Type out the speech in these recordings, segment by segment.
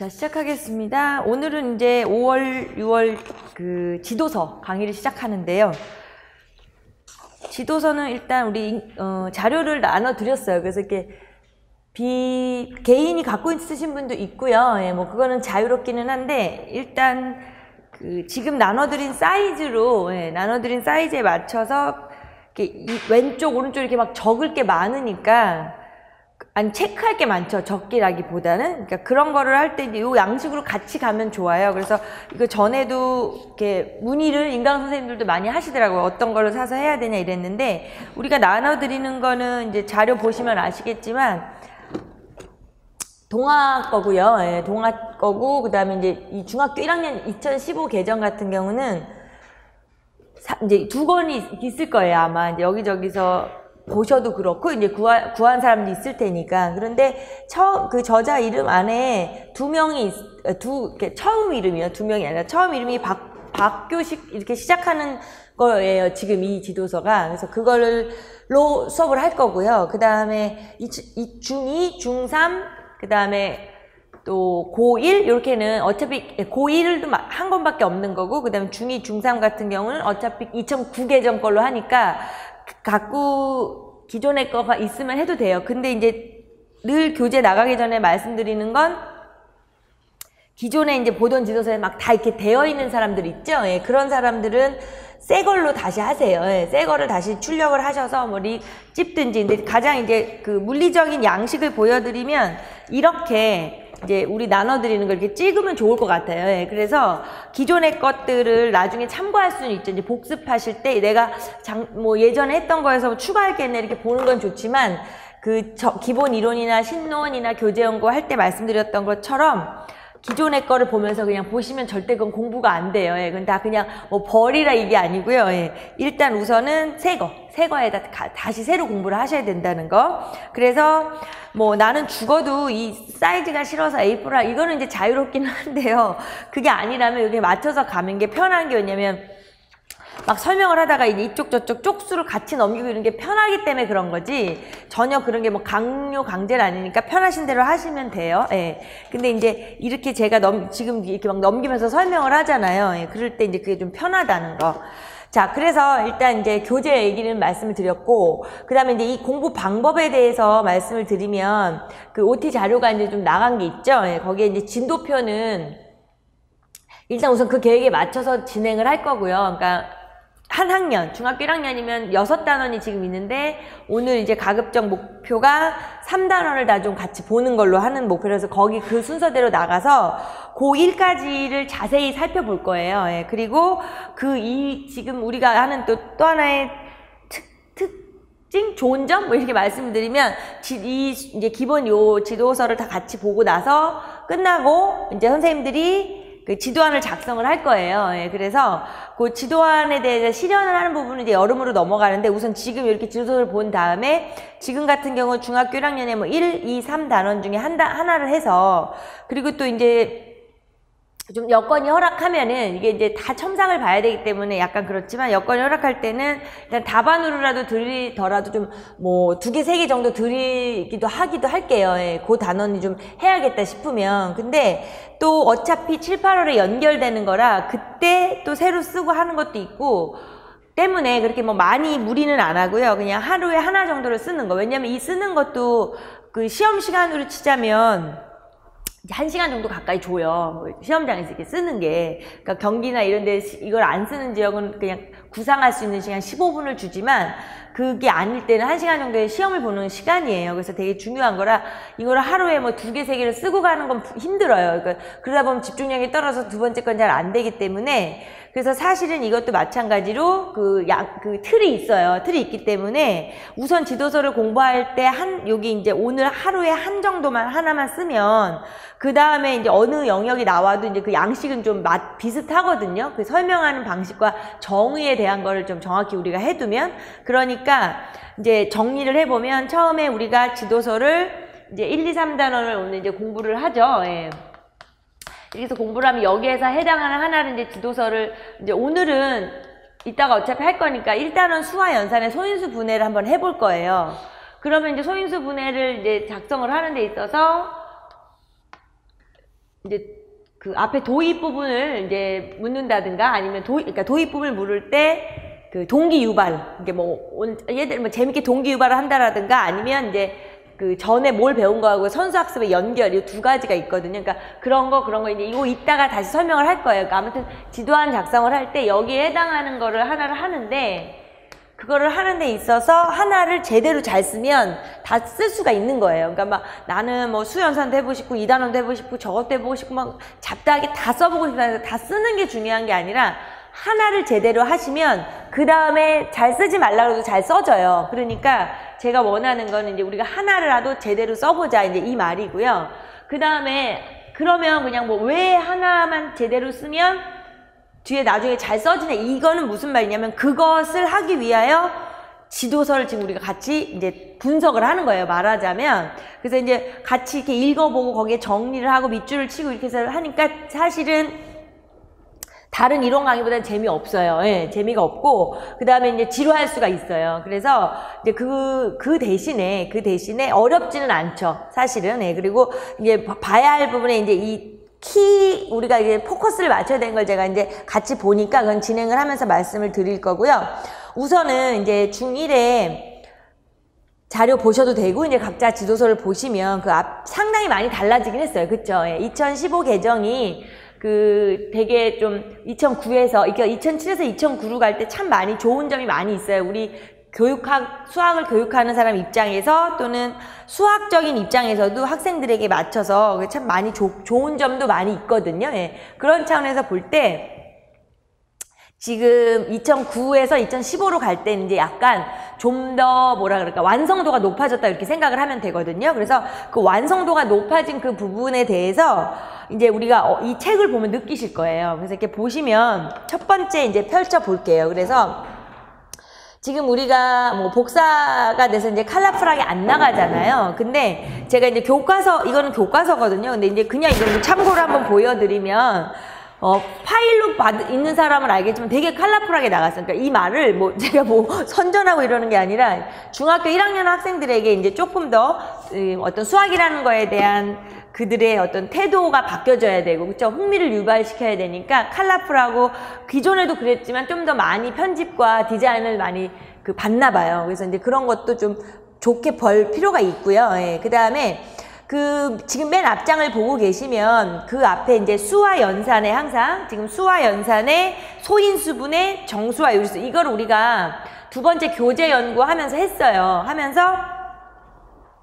자, 시작하겠습니다. 오늘은 이제 5월, 6월 그 지도서 강의를 시작하는데요. 지도서는 일단 우리 자료를 나눠 드렸어요. 그래서 이렇게 개인이 갖고 있으신 분도 있고요. 예, 뭐 그거는 자유롭기는 한데 일단 그 지금 나눠드린 사이즈로 나눠드린 사이즈에 맞춰서 이렇게 왼쪽 오른쪽 이렇게 막 적을 게 많으니까. 아니 체크할 게 많죠. 적기라기보다는. 그러니까 그런 거를 할 때 이제 요 양식으로 같이 가면 좋아요. 그래서 이거 전에도 이렇게 문의를 인강 선생님들도 많이 하시더라고요. 어떤 거를 사서 해야 되냐 이랬는데 우리가 나눠드리는 거는 이제 자료 보시면 아시겠지만 동아 거고요. 예, 동아 거고 그다음에 이제 이 중학교 1학년 2015 개정 같은 경우는 이제 2권이 있을 거예요. 아마 이제 여기저기서 보셔도 그렇고 이제 구한 사람도 있을 테니까. 그런데 그 저자 이름 안에 처음 이름이요. 2명이 아니라 처음 이름이 박교식 이렇게 시작하는 거예요. 지금 이 지도서가. 그래서 그걸로 수업을 할 거고요. 그 다음에 중2, 중3, 그 다음에 또 고1 이렇게는 어차피 고1도 한 권밖에 없는 거고 그 다음에 중2, 중3 같은 경우는 어차피 2009 개정 걸로 하니까 갖고 기존의 거가 있으면 해도 돼요. 근데 이제 늘 교재 나가기 전에 말씀드리는 건 기존에 이제 보던 지도서에 막 다 이렇게 되어 있는 사람들 있죠. 예, 그런 사람들은 새 걸로 다시 하세요. 예, 새 거를 다시 출력을 하셔서 뭐 찝든지. 근데 가장 이제 그 물리적인 양식을 보여드리면 이렇게 이제 우리 나눠드리는 걸 이렇게 찍으면 좋을 것 같아요. 예, 그래서 기존의 것들을 나중에 참고할 수는 있죠. 이제 복습하실 때 내가 뭐 예전에 했던 거에서 추가할 게 있네 이렇게 보는 건 좋지만 기본 이론이나 신론이나 교재 연구 할 때 말씀드렸던 것처럼 기존의 거를 보면서 그냥 보시면 절대 그건 공부가 안 돼요. 예, 그건 다 그냥 뭐 버리라 이게 아니고요. 예, 일단 우선은 새 거에다 다시 새로 공부를 하셔야 된다는 거. 그래서 뭐 나는 죽어도 이 사이즈가 싫어서 A4라 이거는 이제 자유롭긴 한데요. 그게 아니라면 여기에 맞춰서 가는 게 편한 게 왜냐면 막 설명을 하다가 이쪽 저쪽 쪽수를 같이 넘기고 이런 게 편하기 때문에 그런 거지 전혀 그런 게 뭐 강제는 아니니까 편하신 대로 하시면 돼요. 예. 근데 이제 이렇게 제가 지금 이렇게 막 넘기면서 설명을 하잖아요. 예. 그럴 때 이제 그게 좀 편하다는 거. 자, 그래서 일단 이제 교재 얘기는 말씀을 드렸고, 그 다음에 이제 이 공부 방법에 대해서 말씀을 드리면, 그 OT 자료가 이제 좀 나간 게 있죠. 예, 거기에 이제 진도표는 일단 우선 그 계획에 맞춰서 진행을 할 거고요. 그러니까 한 학년, 중학교 1학년이면 6단원이 지금 있는데, 오늘 이제 가급적 목표가 3단원을 다 좀 같이 보는 걸로 하는 목표라서 거기 그 순서대로 나가서 고1까지를 자세히 살펴볼 거예요. 예, 그리고 지금 우리가 하는 또 하나의 특징? 좋은 점? 뭐 이렇게 말씀드리면, 이제 기본 요 지도서를 다 같이 보고 나서 끝나고, 이제 선생님들이 그 지도안을 작성을 할 거예요. 예, 그래서 그 지도안에 대해서 실현을 하는 부분은 이제 여름으로 넘어가는데 우선 지금 이렇게 지도서를 본 다음에 지금 같은 경우 중학교 1학년에 뭐 1, 2, 3단원 중에 하나를 해서 그리고 또 이제 좀 여건이 허락하면은 이게 이제 다 첨삭을 봐야 되기 때문에 약간 그렇지만 여건이 허락할 때는 일단 다반으로라도 드리더라도 좀 뭐 2개, 3개 정도 하기도 할게요. 예, 그 단원이 좀 해야겠다 싶으면. 근데 또 어차피 7, 8월에 연결되는 거라 그때 또 새로 쓰고 하는 것도 있고 때문에 그렇게 뭐 많이 무리는 안 하고요. 그냥 하루에 하나 정도를 쓰는 거. 왜냐면 이 쓰는 것도 그 시험 시간으로 치자면 1시간 정도 가까이 줘요. 시험장에서 이렇게 쓰는 게. 그러니까 경기나 이런 데 이걸 안 쓰는 지역은 그냥 구상할 수 있는 시간 15분을 주지만 그게 아닐 때는 1시간 정도의 시험을 보는 시간이에요. 그래서 되게 중요한 거라 이거를 하루에 뭐 2개, 3개를 쓰고 가는 건 힘들어요. 그러다 보면 집중력이 떨어져서 두 번째 건 잘 안 되기 때문에 그래서 사실은 이것도 마찬가지로 그 틀이 있어요. 틀이 있기 때문에 우선 지도서를 공부할 때 여기 이제 오늘 하루에 하나만 쓰면 그 다음에 이제 어느 영역이 나와도 이제 그 양식은 좀 비슷하거든요. 그 설명하는 방식과 정의에 대한 거를 좀 정확히 우리가 해두면 그러니까 이제 정리를 해보면 처음에 우리가 지도서를 이제 1, 2, 3단원을 오늘 이제 공부를 하죠. 예. 이렇게 해서 공부를 하면 여기에서 해당하는 하나를 이제 지도서를 이제 오늘은 이따가 어차피 할 거니까 1단원 수와 연산의 소인수 분해를 한번 해볼 거예요. 그러면 이제 소인수 분해를 이제 작성을 하는 데 있어서 이제 그 앞에 도입 부분을 이제 묻는다든가 아니면 그러니까 도입 부분을 물을 때 그 동기 유발, 이게 얘들 뭐 재밌게 동기 유발을 한다라든가 아니면 이제 그 전에 뭘 배운 거하고 선수학습의 연결, 이 두 가지가 있거든요. 그러니까 그런 거 이제 이거 이따가 다시 설명을 할 거예요. 그러니까 아무튼 지도안 작성을 할 때 여기에 해당하는 거를 하나를 하는데 그거를 하는 데 있어서 하나를 제대로 잘 쓰면 다 쓸 수가 있는 거예요. 그러니까 막 나는 뭐 수연산도 해보고 싶고 이단원도 해보고 싶고 저것도 해보고 싶고 막 잡다하게 다 써보고 싶다. 다 쓰는 게 중요한 게 아니라 하나를 제대로 하시면 그 다음에 잘 쓰지 말라고 해도 잘 써져요. 그러니까 제가 원하는 거는 이제 우리가 하나라도 제대로 써보자 이제 이 말이고요. 그 다음에 그러면 그냥 뭐 왜 하나만 제대로 쓰면 뒤에 나중에 잘 써지네. 이거는 무슨 말이냐면 그것을 하기 위하여 지도서를 지금 우리가 같이 이제 분석을 하는 거예요. 말하자면. 그래서 이제 같이 이렇게 읽어보고 거기에 정리를 하고 밑줄을 치고 이렇게 해서 하니까 사실은 다른 이론 강의보다는 재미없어요. 예, 재미가 없고, 그 다음에 이제 지루할 수가 있어요. 그래서 이제 그 대신에 어렵지는 않죠. 사실은. 예, 그리고 이제 봐야 할 부분에 이제 우리가 이제 포커스를 맞춰야 되는 걸 제가 이제 같이 보니까 그건 진행을 하면서 말씀을 드릴 거고요. 우선은 이제 중1에 자료 보셔도 되고, 이제 각자 지도서를 보시면 그 앞 상당히 많이 달라지긴 했어요. 그쵸? 예, 2015 개정이 되게 좀 2009에서, 그러니까 2007에서 2009로 갈 때 참 많이 좋은 점이 많이 있어요. 우리 수학을 교육하는 사람 입장에서 또는 수학적인 입장에서도 학생들에게 맞춰서 참 많이 좋은 점도 많이 있거든요. 예. 그런 차원에서 볼 때 지금 2009에서 2015로 갈 때 이제 약간 좀 더 완성도가 높아졌다 이렇게 생각을 하면 되거든요. 그래서 그 완성도가 높아진 그 부분에 대해서 이제 우리가 이 책을 보면 느끼실 거예요. 그래서 이렇게 보시면 첫 번째 이제 펼쳐 볼게요. 그래서 지금 우리가 뭐 복사가 돼서 이제 컬러풀하게 안 나가잖아요. 근데 제가 이제 이거는 교과서거든요. 근데 이제 그냥 이걸 참고로 한번 보여드리면 파일로 있는 사람은 알겠지만 되게 컬러풀하게 나갔어요. 그러니까 이 말을 제가 선전하고 이러는 게 아니라 중학교 1학년 학생들에게 이제 조금 더 어떤 수학이라는 거에 대한 그들의 어떤 태도가 바뀌어져야 되고, 그쵸? 흥미를 유발시켜야 되니까 컬러풀하고 기존에도 그랬지만 좀 더 많이 편집과 디자인을 많이 봤나 봐요. 그래서 이제 그런 것도 좀 좋게 벌 필요가 있고요. 예. 그 다음에 지금 맨 앞장을 보고 계시면 그 앞에 이제 수와 연산에 항상 지금 수와 연산에 소인수분의 정수와 유리수, 이걸 우리가 두 번째 교재 연구하면서 했어요. 하면서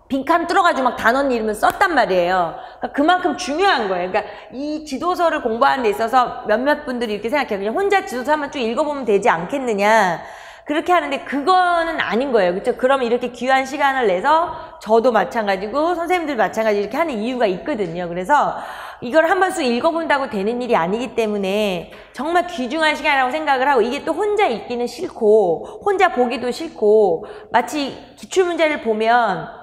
빈칸 뚫어가지고 막 단원 이름을 썼단 말이에요. 그러니까 그만큼 중요한 거예요. 그러니까 이 지도서를 공부하는 데 있어서 몇몇 분들이 이렇게 생각해요. 그냥 혼자 지도서 한번 쭉 읽어보면 되지 않겠느냐. 그렇게 하는데 그거는 아닌 거예요. 그렇죠? 그러면 이렇게 귀한 시간을 내서 저도 마찬가지고 선생님들 마찬가지 이렇게 하는 이유가 있거든요. 그래서 이걸 한 번 쑥 읽어본다고 되는 일이 아니기 때문에 정말 귀중한 시간이라고 생각을 하고, 이게 또 혼자 읽기는 싫고 혼자 보기도 싫고, 마치 기출문제를 보면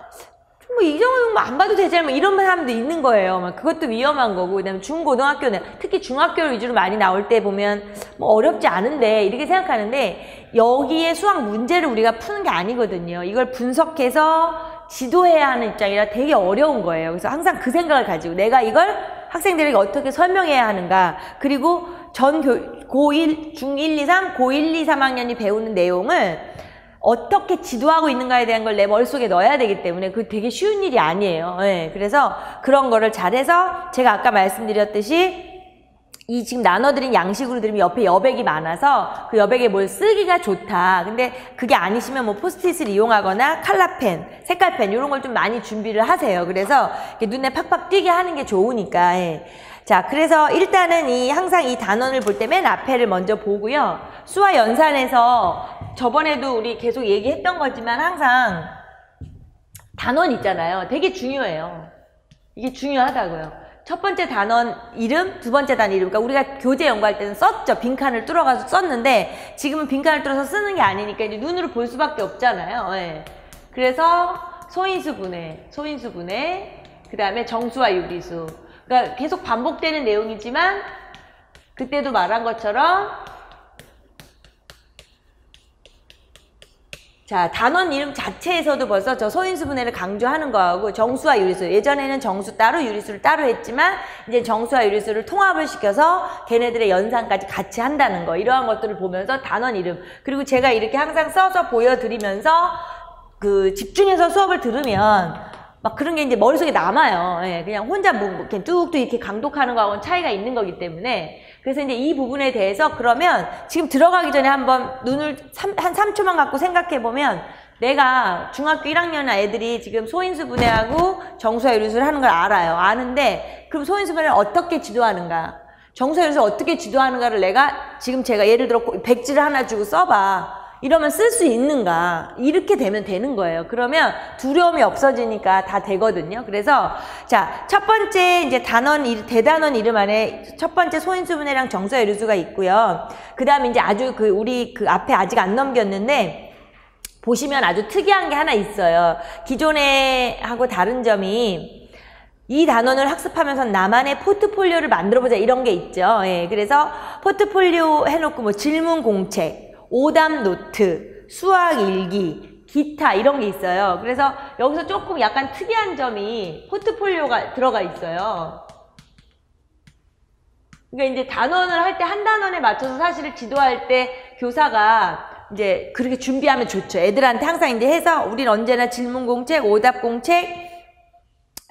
이 정도는 안 봐도 되지 않나 이런 사람도 있는 거예요. 그것도 위험한 거고, 그다음에 중고등학교는 특히 중학교 위주로 많이 나올 때 보면 어렵지 않은데 이렇게 생각하는데, 여기에 수학 문제를 우리가 푸는 게 아니거든요. 이걸 분석해서 지도해야 하는 입장이라 되게 어려운 거예요. 그래서 항상 그 생각을 가지고 내가 이걸 학생들에게 어떻게 설명해야 하는가, 그리고 고1, 중1, 2, 3, 고1, 2, 3학년이 배우는 내용을 어떻게 지도하고 있는가에 대한 걸 내 머릿속에 넣어야 되기 때문에 그게 되게 쉬운 일이 아니에요. 네, 그래서 그런 거를 잘해서 제가 아까 말씀드렸듯이 이 지금 나눠드린 양식으로 들으면 옆에 여백이 많아서 그 여백에 뭘 쓰기가 좋다. 근데 그게 아니시면 포스트잇을 이용하거나 컬러펜, 색깔펜 이런 걸 좀 많이 준비를 하세요. 그래서 이렇게 눈에 팍팍 띄게 하는 게 좋으니까. 예. 자, 그래서 일단은 항상 이 단원을 볼 때 맨 앞에를 먼저 보고요. 수와 연산에서 저번에도 우리 계속 얘기했던 거지만 항상 단원 있잖아요. 되게 중요해요. 이게 중요하다고요. 첫 번째 단원 이름, 두 번째 단원 이름. 그러니까 우리가 교재 연구할 때는 썼죠. 빈칸을 뚫어가서 썼는데 지금은 빈칸을 뚫어서 쓰는 게 아니니까 이제 눈으로 볼 수밖에 없잖아요. 네. 그래서 소인수분해, 그 다음에 정수와 유리수. 그러니까 계속 반복되는 내용이지만 그때도 말한 것처럼 자, 단원 이름 자체에서도 벌써 저 소인수분해를 강조하는 거하고 정수와 유리수, 예전에는 정수 따로 유리수를 따로 했지만 이제 정수와 유리수를 통합을 시켜서 걔네들의 연산까지 같이 한다는 거, 이러한 것들을 보면서 단원 이름, 그리고 제가 이렇게 항상 써서 보여드리면서 그 집중해서 수업을 들으면 막 그런 게 이제 머릿속에 남아요. 예, 그냥 혼자 뭐 이렇게 뚝뚝 이렇게 강독하는 거하고는 차이가 있는 거기 때문에. 그래서 이제 이 부분에 대해서 그러면 지금 들어가기 전에 한번 눈을 한 3초만 갖고 생각해 보면, 내가 중학교 1학년 애들이 지금 소인수분해하고 정수와 유리수를 하는 걸 알아요. 아는데 그럼 소인수분해를 어떻게 지도하는가, 정수와 유리수를 어떻게 지도하는가를 내가 지금 제가 예를 들어 백지를 하나 주고 써봐, 이러면 쓸 수 있는가, 이렇게 되면 되는 거예요. 그러면 두려움이 없어지니까 다 되거든요. 그래서 자, 첫 번째 이제 대단원 이름 안에 첫 번째 소인수분해랑 정수와 유리수가 있고요. 그 다음에 이제 아주 우리 앞에 아직 안 넘겼는데 보시면 아주 특이한 게 하나 있어요. 기존에 하고 다른 점이, 이 단원을 학습하면서 나만의 포트폴리오를 만들어보자, 이런 게 있죠. 예, 그래서 포트폴리오 해놓고 뭐 질문 공책, 오답 노트, 수학 일기, 기타, 이런 게 있어요. 그래서 여기서 조금 약간 특이한 점이 포트폴리오가 들어가 있어요. 그러니까 이제 단원을 할 때 한 단원에 맞춰서 사실을 지도할 때 교사가 이제 그렇게 준비하면 좋죠. 애들한테 항상 이제 해서 우린 언제나 질문 공책, 오답 공책,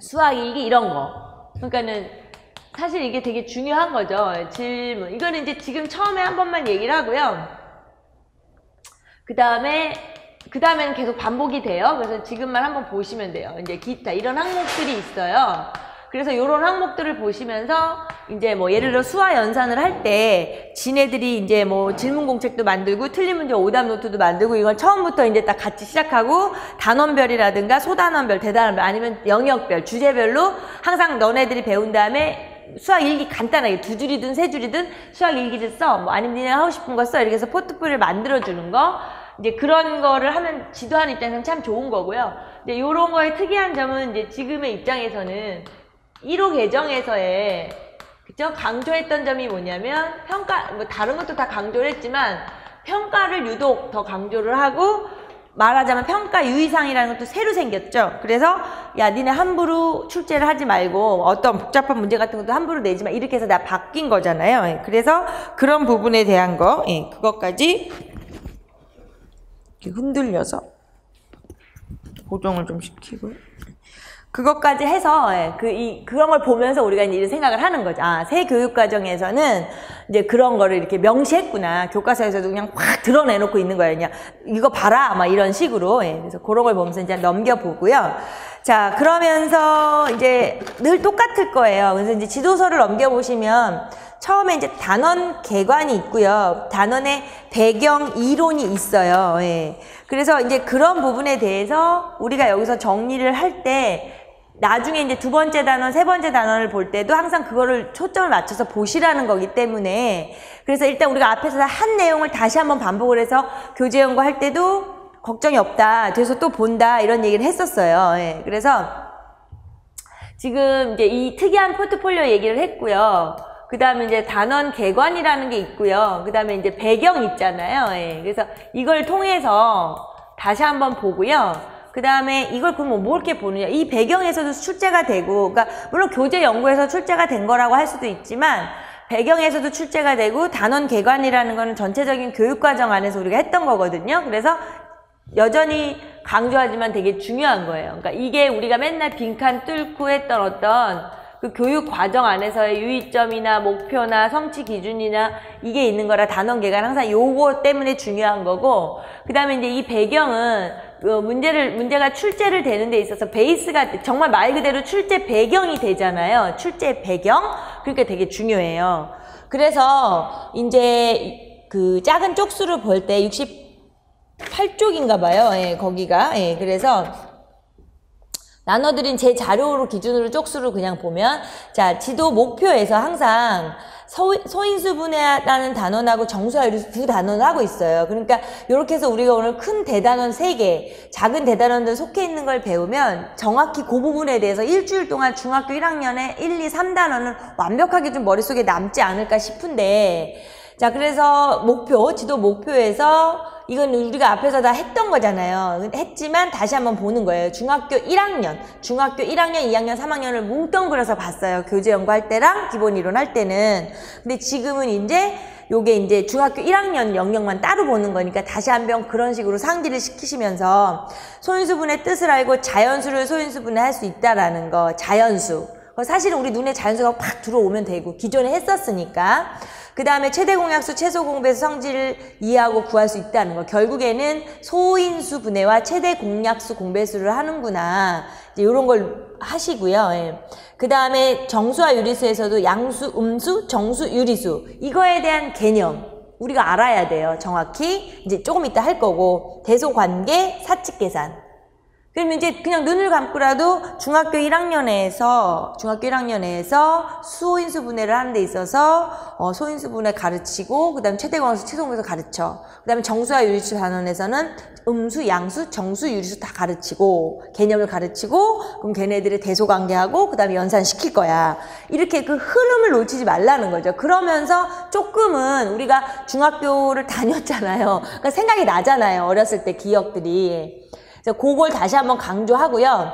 수학 일기, 이런 거. 그러니까는 사실 이게 되게 중요한 거죠. 질문. 이거는 이제 지금 처음에 한 번만 얘기를 하고요. 그 다음에는 계속 반복이 돼요. 그래서 지금만 한번 보시면 돼요. 이제 기타, 이런 항목들이 있어요. 그래서 이런 항목들을 보시면서 이제 뭐 예를 들어 수화 연산을 할 때 지네들이 이제 뭐 질문 공책도 만들고 틀린 문제 오답 노트도 만들고, 이걸 처음부터 이제 딱 같이 시작하고 단원별이라든가 소단원별, 대단원별, 아니면 영역별, 주제별로 항상 너네들이 배운 다음에 수학 일기 간단하게 2줄이든 3줄이든 수학 일기를 써. 뭐 아니면 니네 하고 싶은 거 써. 이렇게 해서 포트폴리오를 만들어주는 거. 이제 그런 거를 하면 지도하는 입장에서는 참 좋은 거고요. 이제 요런 거의 특이한 점은 이제 지금의 입장에서는 1호 개정에서의 그죠? 강조했던 점이 뭐냐면 평가, 뭐 다른 것도 다 강조를 했지만 평가를 유독 더 강조를 하고, 말하자면 평가 유의사항이라는 것도 새로 생겼죠. 그래서 야, 니네 함부로 출제를 하지 말고 어떤 복잡한 문제 같은 것도 함부로 내지 마, 이렇게 해서 다 바뀐 거잖아요. 예, 그래서 그런 부분에 대한 거, 예, 그것까지 이렇게 흔들려서 고정을 좀 시키고, 그것까지 해서, 예, 그런 걸 보면서 우리가 이제 이런 생각을 하는 거죠. 아, 새 교육과정에서는 이제 그런 거를 이렇게 명시했구나. 교과서에서도 그냥 확 드러내놓고 있는 거예요. 그냥 이거 봐라, 막 이런 식으로. 예, 그래서 그런 걸 보면서 이제 넘겨보고요. 자, 그러면서 이제 늘 똑같을 거예요. 그래서 이제 지도서를 넘겨보시면 처음에 이제 단원 개관이 있고요. 단원의 배경 이론이 있어요. 예. 그래서 이제 그런 부분에 대해서 우리가 여기서 정리를 할 때 나중에 이제 2번째 단원, 3번째 단원을 볼 때도 항상 그거를 초점을 맞춰서 보시라는 거기 때문에, 그래서 일단 우리가 앞에서 한 내용을 다시 한번 반복을 해서 교재 연구할 때도 걱정이 없다, 그래서 또 본다, 이런 얘기를 했었어요. 예. 그래서 지금 이제 이 특이한 포트폴리오 얘기를 했고요. 그 다음에 이제 단원 개관이라는 게 있고요. 그 다음에 이제 배경 있잖아요. 예. 그래서 이걸 통해서 다시 한번 보고요. 그 다음에 이걸 그럼 뭐 이렇게 보느냐. 이 배경에서도 출제가 되고, 그러니까 물론 교재 연구에서 출제가 된 거라고 할 수도 있지만, 배경에서도 출제가 되고, 단원 개관이라는 거는 전체적인 교육과정 안에서 우리가 했던 거거든요. 그래서 여전히 강조하지만 되게 중요한 거예요. 그러니까 이게 우리가 맨날 빈칸 뚫고 했던 어떤 그 교육 과정 안에서의 유의점이나 목표나 성취 기준이나 이게 있는 거라 단원 개관 항상 요거 때문에 중요한 거고, 그 다음에 이제 이 배경은 문제가 출제를 되는 데 있어서 베이스가 정말 말 그대로 출제 배경이 되잖아요. 출제 배경? 그러니까 되게 중요해요. 그래서 이제 그 작은 쪽수를 볼 때 68쪽인가 봐요. 예, 거기가. 예, 그래서 나눠드린 제 자료로 기준으로 쪽수를 그냥 보면, 자, 지도 목표에서 항상 소인수분해라는 단원하고 정수와 유리수 2단원을 하고 있어요. 그러니까 이렇게 해서 우리가 오늘 큰 대단원 3개, 작은 대단원들 속해 있는 걸 배우면 정확히 그 부분에 대해서 일주일 동안 중학교 1학년에 1, 2, 3단원은 완벽하게 좀 머릿속에 남지 않을까 싶은데, 자, 그래서 지도 목표에서 이건 우리가 앞에서 다 했던 거잖아요. 했지만 다시 한번 보는 거예요. 중학교 1학년, 2학년, 3학년을 뭉뚱그려서 봤어요. 교재 연구할 때랑 기본 이론 할 때는. 근데 지금은 이제 요게 이제 중학교 1학년 영역만 따로 보는 거니까 다시 한번 그런 식으로 상기를 시키시면서 소인수분의 뜻을 알고 자연수를 소인수분해할 수 있다라는 거. 자연수. 사실은 우리 눈에 자연수가 팍 들어오면 되고 기존에 했었으니까. 그 다음에 최대 공약수, 최소 공배수 성질을 이해하고 구할 수 있다는 거. 결국에는 소인수 분해와 최대 공약수 공배수를 하는구나. 이제 이런 걸 하시고요. 예. 그 다음에 정수와 유리수에서도 양수, 음수, 정수, 유리수. 이거에 대한 개념. 우리가 알아야 돼요. 정확히. 이제 조금 이따 할 거고. 대소관계, 사칙계산. 그러면 이제 그냥 눈을 감고라도 중학교 1학년에서 수소인수 분해를 하는 데 있어서 소인수 분해 가르치고 그다음에 최대공약수, 최소공배수 가르쳐. 그다음에 정수와 유리수 단원에서는 음수, 양수, 정수, 유리수 다 가르치고 개념을 가르치고 그럼 걔네들의 대소관계하고 그다음에 연산시킬 거야. 이렇게 그 흐름을 놓치지 말라는 거죠. 그러면서 조금은 우리가 중학교를 다녔잖아요. 그러니까 생각이 나잖아요. 어렸을 때 기억들이. 그래서 그걸 다시 한번 강조하고요.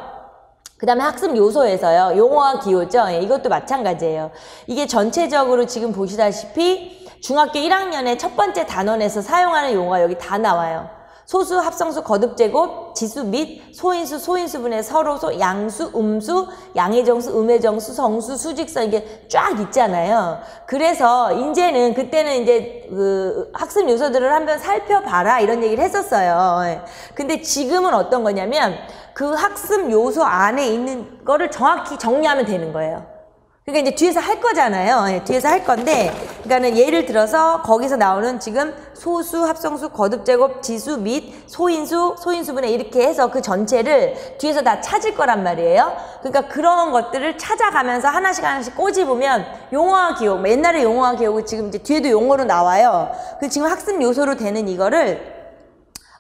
그 다음에 학습 요소에서요. 용어와 기호죠. 예, 이것도 마찬가지예요. 이게 전체적으로 지금 보시다시피 중학교 1학년의 첫 번째 단원에서 사용하는 용어가 여기 다 나와요. 소수, 합성수, 거듭제곱, 지수 및 소인수, 소인수분해 서로소, 양수, 음수, 양의정수, 음의정수, 성수, 수직선 이게 쫙 있잖아요. 그래서 이제는 그때는 이제 그 학습 요소들을 한번 살펴봐라 이런 얘기를 했었어요. 근데 지금은 어떤 거냐면 그 학습 요소 안에 있는 거를 정확히 정리하면 되는 거예요. 그러니까 이제 뒤에서 할 거잖아요. 뒤에서 할 건데, 그러니까는 예를 들어서 거기서 나오는 지금 소수, 합성수, 거듭제곱, 지수 및 소인수, 소인수분해 이렇게 해서 그 전체를 뒤에서 다 찾을 거란 말이에요. 그러니까 그런 것들을 찾아가면서 하나씩 꼬집으면 용어와 기호, 옛날에 용어와 기호고 지금 이제 뒤에도 용어로 나와요. 그 지금 학습 요소로 되는 이거를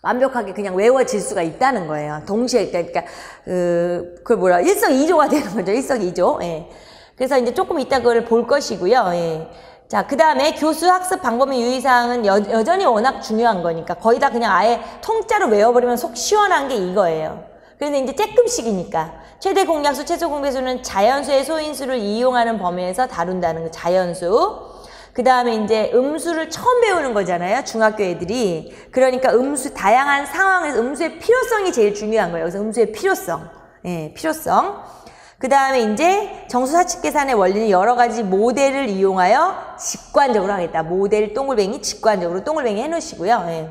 완벽하게 그냥 외워질 수가 있다는 거예요. 동시에, 그러니까 그걸 뭐라, 일석이조가 되는 거죠. 일석이조. 예. 그래서 이제 조금 이따 그걸 볼 것이고요. 예. 자, 그 다음에 교수 학습 방법 및 유의사항은 여전히 워낙 중요한 거니까 거의 다 그냥 아예 통짜로 외워버리면 속 시원한 게 이거예요. 그래서 이제 쬐끔씩이니까. 최대 공약수, 최소 공배수는 자연수의 소인수를 이용하는 범위에서 다룬다는 거, 자연수. 그 다음에 이제 음수를 처음 배우는 거잖아요. 중학교 애들이. 그러니까 음수, 다양한 상황에서 음수의 필요성이 제일 중요한 거예요. 그래서 음수의 필요성. 예, 필요성. 그 다음에 이제 정수사칙 계산의 원리는 여러 가지 모델을 이용하여 직관적으로 하겠다. 모델 동글뱅이, 직관적으로 동글뱅이 해놓으시고요. 예.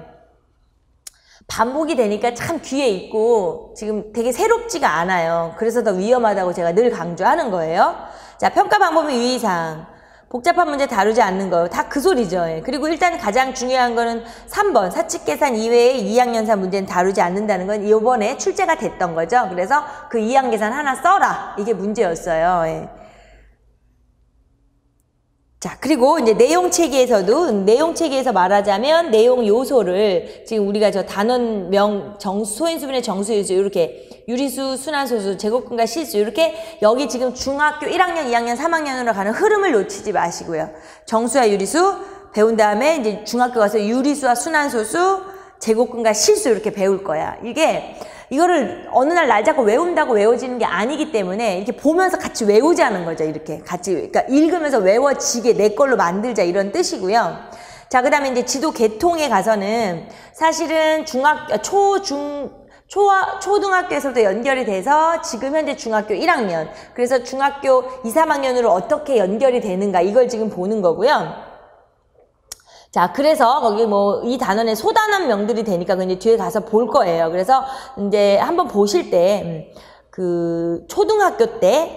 반복이 되니까 참 귀에 있고 지금 되게 새롭지가 않아요. 그래서 더 위험하다고 제가 늘 강조하는 거예요. 자, 평가 방법의 유의사항. 복잡한 문제 다루지 않는 거. 다 그 소리죠. 예. 그리고 일단 가장 중요한 거는 3번. 사칙계산 이외의 2학년사 문제는 다루지 않는다는 건 이번에 출제가 됐던 거죠. 그래서 그 2학 계산 하나 써라. 이게 문제였어요. 예. 자, 그리고 이제 내용체계에서 말하자면 내용 요소를 지금 우리가 저 단원명, 소인수분해 정수유수 이렇게 유리수, 순환소수, 제곱근과 실수 이렇게 여기 지금 중학교 1학년, 2학년, 3학년으로 가는 흐름을 놓치지 마시고요. 정수와 유리수 배운 다음에 이제 중학교 가서 유리수와 순환소수, 제곱근과 실수 이렇게 배울 거야. 이거를 어느 날 날 잡고 외운다고 외워지는 게 아니기 때문에 이렇게 보면서 같이 외우자는 거죠. 이렇게 같이, 그러니까 읽으면서 외워지게 내 걸로 만들자 이런 뜻이고요. 자, 그 다음에 이제 지도 개통에 가서는 사실은 초등학교에서부터 연결이 돼서 지금 현재 중학교 1학년, 그래서 중학교 2, 3학년으로 어떻게 연결이 되는가 이걸 지금 보는 거고요. 자, 그래서 거기 뭐 이 단원의 소단원 명들이 되니까 그 이제 뒤에 가서 볼 거예요. 그래서 이제 한번 보실 때 그 초등학교 때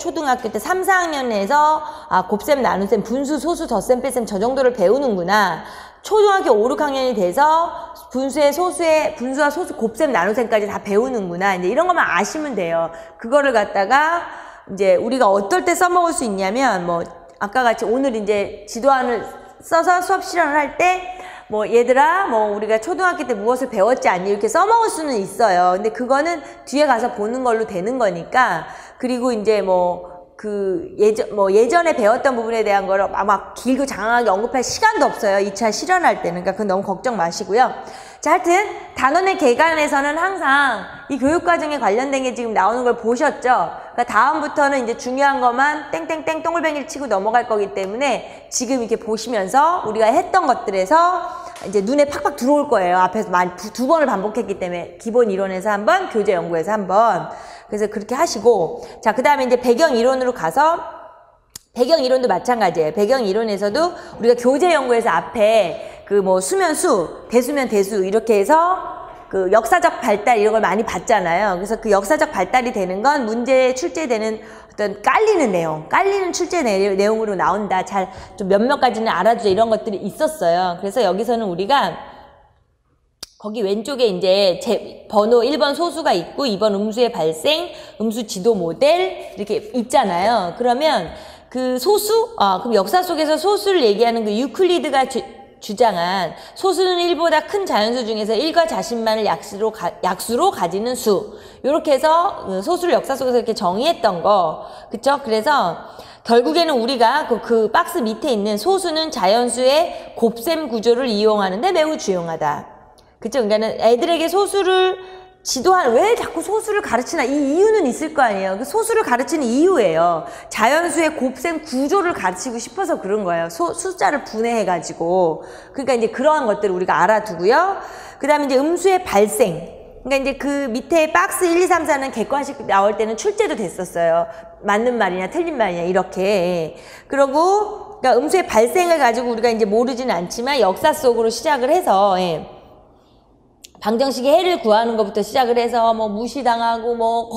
3, 4학년에서 곱셈, 나눗셈, 분수, 소수, 덧셈, 뺄셈 저 정도를 배우는구나. 초등학교 5, 6학년이 돼서 분수와 소수, 곱셈, 나눗셈까지 다 배우는구나. 이제 이런 것만 아시면 돼요. 그거를 갖다가 이제 우리가 어떨 때 써먹을 수 있냐면 뭐 아까 같이 오늘 이제 지도안을 써서 수업 실현을 할 때 뭐 얘들아 뭐 우리가 초등학교 때 무엇을 배웠지 않니 이렇게 써먹을 수는 있어요. 근데 그거는 뒤에 가서 보는 걸로 되는 거니까. 그리고 이제 예전에 배웠던 부분에 대한 거를 아마 길고 장황하게 언급할 시간도 없어요. 2차 실현할 때는. 그러니까 그건 너무 걱정 마시고요. 자, 하여튼 단원의 개관에서는 항상 이 교육과정에 관련된 게 지금 나오는 걸 보셨죠? 그러니까 다음부터는 이제 중요한 것만 땡땡땡 동글뱅이를 치고 넘어갈 거기 때문에 지금 이렇게 보시면서 우리가 했던 것들에서 이제 눈에 팍팍 들어올 거예요. 앞에서 두 번을 반복했기 때문에 기본 이론에서 한 번, 교재 연구에서 한 번. 그래서 그렇게 하시고, 자, 그 다음에 이제 배경 이론으로 가서 배경 이론도 마찬가지예요. 배경 이론에서도 우리가 교재 연구에서 앞에 그 뭐 수면수, 대수면 대수 이렇게 해서 그 역사적 발달 이런 걸 많이 봤잖아요. 그래서 그 역사적 발달이 되는 건 문제에 출제되는 어떤 깔리는 내용, 깔리는 출제 내용으로 나온다. 잘 좀 몇몇 가지는 알아주자 이런 것들이 있었어요. 그래서 여기서는 우리가 거기 왼쪽에 이제 번호 1번 소수가 있고 2번 음수의 발생, 음수 지도 모델 이렇게 있잖아요. 그러면 그 소수, 그럼 역사 속에서 소수를 얘기하는 그 유클리드가 주장한 소수는 1보다 큰 자연수 중에서 1과 자신만을 약수로 가지는 수. 요렇게 해서 소수를 역사 속에서 이렇게 정의했던 거. 그쵸? 그래서 결국에는 우리가 그 박스 밑에 있는 소수는 자연수의 곱셈 구조를 이용하는데 매우 주용하다. 그쵸? 그러니까는 애들에게 소수를 왜 자꾸 소수를 가르치나 이 이유는 있을 거 아니에요. 그 소수를 가르치는 이유예요. 자연수의 곱셈 구조를 가르치고 싶어서 그런 거예요. 숫자를 분해해가지고. 그러니까 이제 그러한 것들을 우리가 알아두고요. 그 다음에 이제 음수의 발생. 그러니까 이제 그 밑에 박스 1, 2, 3, 4는 객관식 나올 때는 출제도 됐었어요. 맞는 말이냐 틀린 말이냐 이렇게. 그러고 그러니까 음수의 발생을 가지고 우리가 이제 모르지는 않지만 역사 속으로 시작을 해서 방정식의 해를 구하는 것부터 시작을 해서 뭐 무시당하고 뭐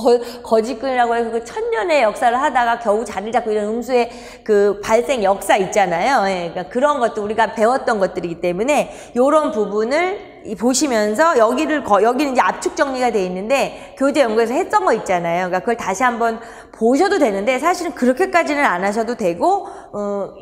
거짓글이라고 해서 그 천년의 역사를 하다가 겨우 자리를 잡고 이런 음수의 그 발생 역사 있잖아요. 그러니까 그런 것도 우리가 배웠던 것들이기 때문에 이런 부분을 보시면서 여기는 이제 압축 정리가 돼 있는데 교재 연구에서 했던 거 있잖아요. 그러니까 그걸 다시 한번 보셔도 되는데 사실은 그렇게까지는 안 하셔도 되고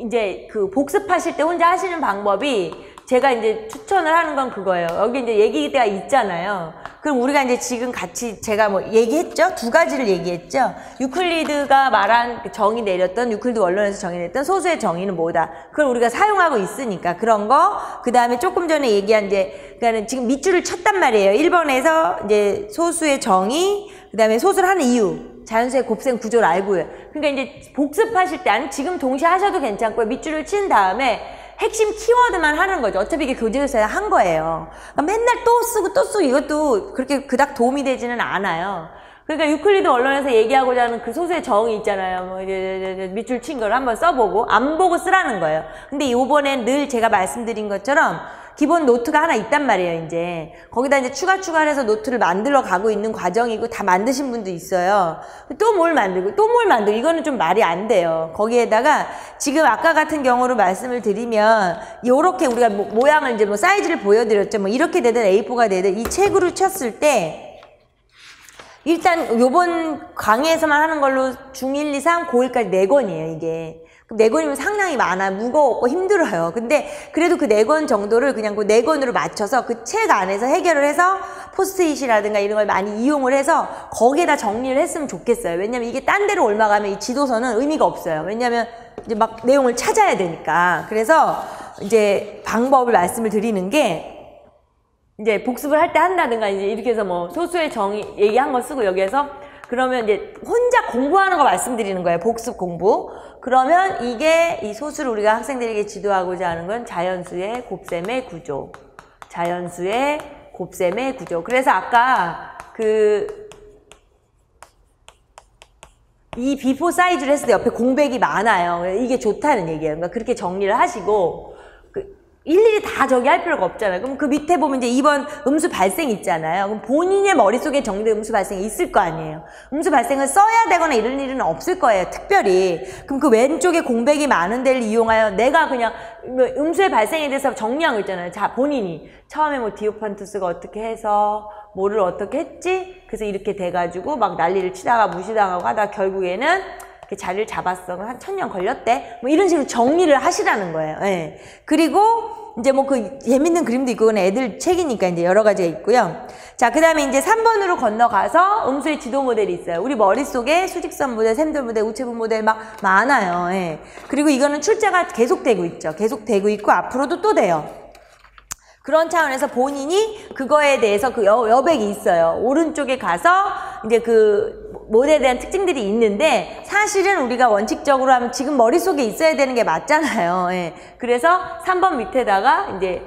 이제 그 복습하실 때 혼자 하시는 방법이 제가 이제 추천을 하는 건 그거예요. 여기 이제 얘기가 있잖아요. 그럼 우리가 이제 지금 같이 제가 뭐 얘기했죠? 두 가지를 얘기했죠? 유클리드가 말한 정의 내렸던, 유클리드 원론에서 정의 내렸던 소수의 정의는 뭐다? 그걸 우리가 사용하고 있으니까 그런 거. 그 다음에 조금 전에 얘기한 이제, 그러니까 지금 밑줄을 쳤단 말이에요. 1번에서 이제 소수의 정의, 그 다음에 소수를 하는 이유. 자연수의 곱셈 구조를 알고요. 그러니까 이제 복습하실 때, 아니 지금 동시에 하셔도 괜찮고요. 밑줄을 친 다음에 핵심 키워드만 하는 거죠. 어차피 이게 교재에서 한 거예요. 그러니까 맨날 또 쓰고 이것도 그렇게 그닥 도움이 되지는 않아요. 그러니까 유클리드 원론에서 얘기하고자 하는 그 소수의 정의 있잖아요. 뭐 이제 밑줄 친 걸 한번 써보고 안 보고 쓰라는 거예요. 근데 요번엔 늘 제가 말씀드린 것처럼 기본 노트가 하나 있단 말이에요, 이제. 거기다 이제 추가를 해서 노트를 만들어 가고 있는 과정이고 다 만드신 분도 있어요. 또 뭘 만들고, 이거는 좀 말이 안 돼요. 거기에다가 지금 아까 같은 경우로 말씀을 드리면, 요렇게 우리가 모양을 이제 사이즈를 보여드렸죠. 뭐 이렇게 되든 A4가 되든 이 책으로 쳤을 때, 일단 요번 강의에서만 하는 걸로 중1, 2, 3, 고1까지 4권이에요, 이게. 4권이면 상당히 많아, 무거웠고 힘들어요. 근데 그래도 그 4권 정도를 그냥 그 4권으로 맞춰서 그 책 안에서 해결을 해서 포스트잇이라든가 이런 걸 많이 이용을 해서 거기에다 정리를 했으면 좋겠어요. 왜냐면 이게 딴 데로 올라가면 이 지도서는 의미가 없어요. 왜냐면 이제 막 내용을 찾아야 되니까. 그래서 이제 방법을 말씀을 드리는 게 이제 복습을 할 때 한다든가 이제 이렇게 해서 뭐 소수의 정의 얘기한 거 쓰고 여기에서 그러면 이제 혼자 공부하는 거 말씀드리는 거예요. 복습 공부. 그러면 이게 이 소수를 우리가 학생들에게 지도하고자 하는 건 자연수의 곱셈의 구조. 자연수의 곱셈의 구조. 그래서 아까 이 비포 사이즈를 했을 때 옆에 공백이 많아요. 이게 좋다는 얘기예요. 그러니까 그렇게 정리를 하시고 일일이 다 저기 할 필요가 없잖아요. 그럼 그 밑에 보면 이제 2번 음수 발생 있잖아요. 그럼 본인의 머릿속에 정의된 음수 발생이 있을 거 아니에요. 음수 발생을 써야 되거나 이런 일은 없을 거예요. 특별히. 그럼 그 왼쪽에 공백이 많은 데를 이용하여 내가 그냥 음수의 발생에 대해서 정리한 거 있잖아요. 자, 본인이 처음에 뭐 디오판투스가 어떻게 해서 뭐를 어떻게 했지? 그래서 이렇게 돼가지고 막 난리를 치다가 무시당하고 하다가 결국에는 자리를 잡았어. 한 1000년 걸렸대. 뭐 이런 식으로 정리를 하시라는 거예요. 예. 그리고 이제 뭐 그 재밌는 그림도 있고 그건 애들 책이니까 이제 여러 가지가 있고요. 자, 그 다음에 이제 3번으로 건너가서 음수의 지도 모델이 있어요. 우리 머릿속에 수직선 모델, 샘돌 모델, 우체부 모델 막 많아요. 예. 그리고 이거는 출제가 계속되고 있죠. 계속되고 있고 앞으로도 또 돼요. 그런 차원에서 본인이 그거에 대해서 그 여백이 있어요. 오른쪽에 가서 이제 그 모델에 대한 특징들이 있는데 사실은 우리가 원칙적으로 하면 지금 머릿속에 있어야 되는 게 맞잖아요. 예. 그래서 3번 밑에다가 이제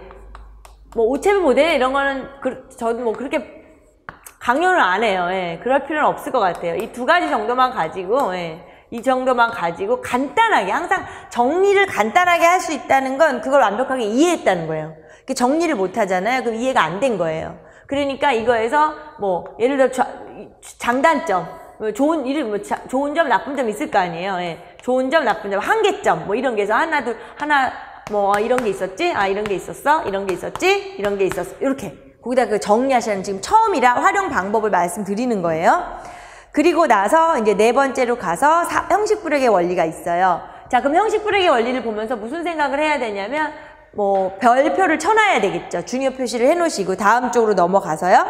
뭐 오체부 모델 이런 거는 저도 뭐 그렇게 강요를 안 해요. 예. 그럴 필요는 없을 것 같아요. 이 두 가지 정도만 가지고 이 정도만 가지고 간단하게 항상 정리를 간단하게 할 수 있다는 건 그걸 완벽하게 이해했다는 거예요. 정리를 못 하잖아요. 그럼 이해가 안 된 거예요. 그러니까 이거에서 뭐 예를 들어 장단점, 좋은 점, 나쁜 점 있을 거 아니에요. 예. 좋은 점, 나쁜 점, 한계점 뭐 이런 게 해서 하나 뭐 이런 게 있었지? 아 이런 게 있었어? 이런 게 있었지? 이런 게 있었어? 이렇게 거기다 그 정리하시는 지금 처음이라 활용 방법을 말씀드리는 거예요. 그리고 나서 이제 네 번째로 가서 형식 불역의 원리가 있어요. 자, 그럼 형식 불역의 원리를 보면서 무슨 생각을 해야 되냐면 뭐 별표를 쳐놔야 되겠죠. 중요 표시를 해놓으시고 다음 쪽으로 넘어가서요.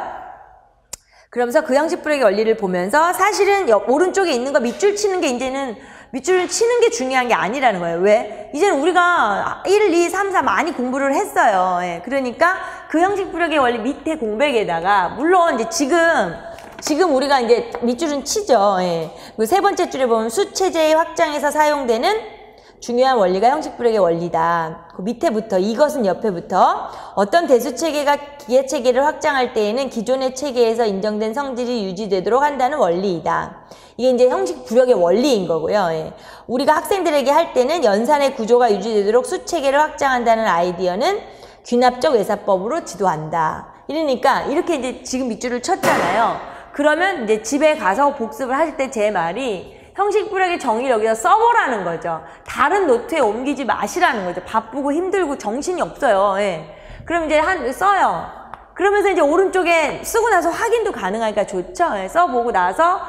그러면서 그 형식 불역의 원리를 보면서 사실은 오른쪽에 있는 거 밑줄 치는 게 이제는 밑줄을 치는 게 중요한 게 아니라는 거예요. 왜? 이제는 우리가 1, 2, 3, 4 많이 공부를 했어요. 예. 그러니까 그 형식 불역의 원리 밑에 공백에다가 물론 이제 지금 우리가 이제 밑줄은 치죠. 예. 그 세 번째 줄에 보면 수체제의 확장에서 사용되는 중요한 원리가 형식 불역의 원리다. 그 밑에부터 이것은 옆에부터 어떤 대수체계가 기계체계를 확장할 때에는 기존의 체계에서 인정된 성질이 유지되도록 한다는 원리이다. 이게 이제 형식 불역의 원리인 거고요. 예. 우리가 학생들에게 할 때는 연산의 구조가 유지되도록 수체계를 확장한다는 아이디어는 귀납적 외사법으로 지도한다. 이러니까 이렇게 이제 지금 밑줄을 쳤잖아요. 그러면 이제 집에 가서 복습을 하실 때 제 말이 형식 불역의 정의를 여기다 써보라는 거죠. 다른 노트에 옮기지 마시라는 거죠. 바쁘고 힘들고 정신이 없어요. 예. 그럼 이제 써요. 그러면서 이제 오른쪽에 쓰고 나서 확인도 가능하니까 좋죠. 예. 써보고 나서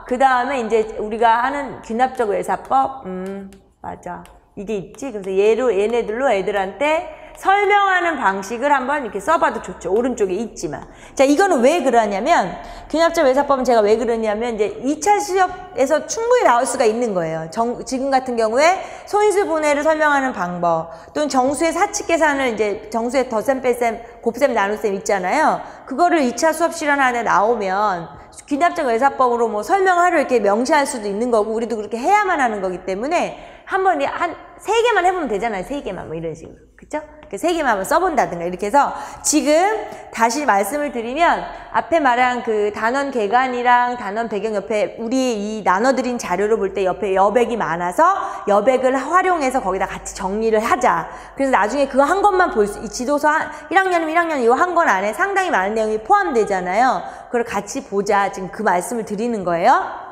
그 다음에 이제 우리가 하는 귀납적 외사법 맞아. 이게 있지. 그래서 얘네들로 애들한테 설명하는 방식을 한번 이렇게 써봐도 좋죠. 오른쪽에 있지만. 자, 이거는 왜 그러냐면, 귀납적 외사법은 제가 왜 그러냐면, 이제 2차 시험에서 충분히 나올 수가 있는 거예요. 지금 같은 경우에 소인수 분해를 설명하는 방법, 또는 정수의 사칙 계산을 이제 정수의 덧셈, 뺄셈, 곱셈, 나눗셈 있잖아요. 그거를 2차 수업 실현안에 나오면, 귀납적 외사법으로 뭐 설명하려 이렇게 명시할 수도 있는 거고, 우리도 그렇게 해야만 하는 거기 때문에, 한번 한 3개만 해보면 되잖아요. 3개만 뭐 이런 식으로. 그쵸? 3개만 한번 써본다든가 이렇게 해서 지금 다시 말씀을 드리면 앞에 말한 그 단원 개관이랑 단원 배경 옆에 우리 이 나눠드린 자료를 볼 때 옆에 여백이 많아서 여백을 활용해서 거기다 같이 정리를 하자. 그래서 나중에 그거 한 것만 볼 수, 이 지도서 1학년이면 1학년 이거 한 권 안에 상당히 많은 내용이 포함되잖아요. 그걸 같이 보자. 지금 그 말씀을 드리는 거예요.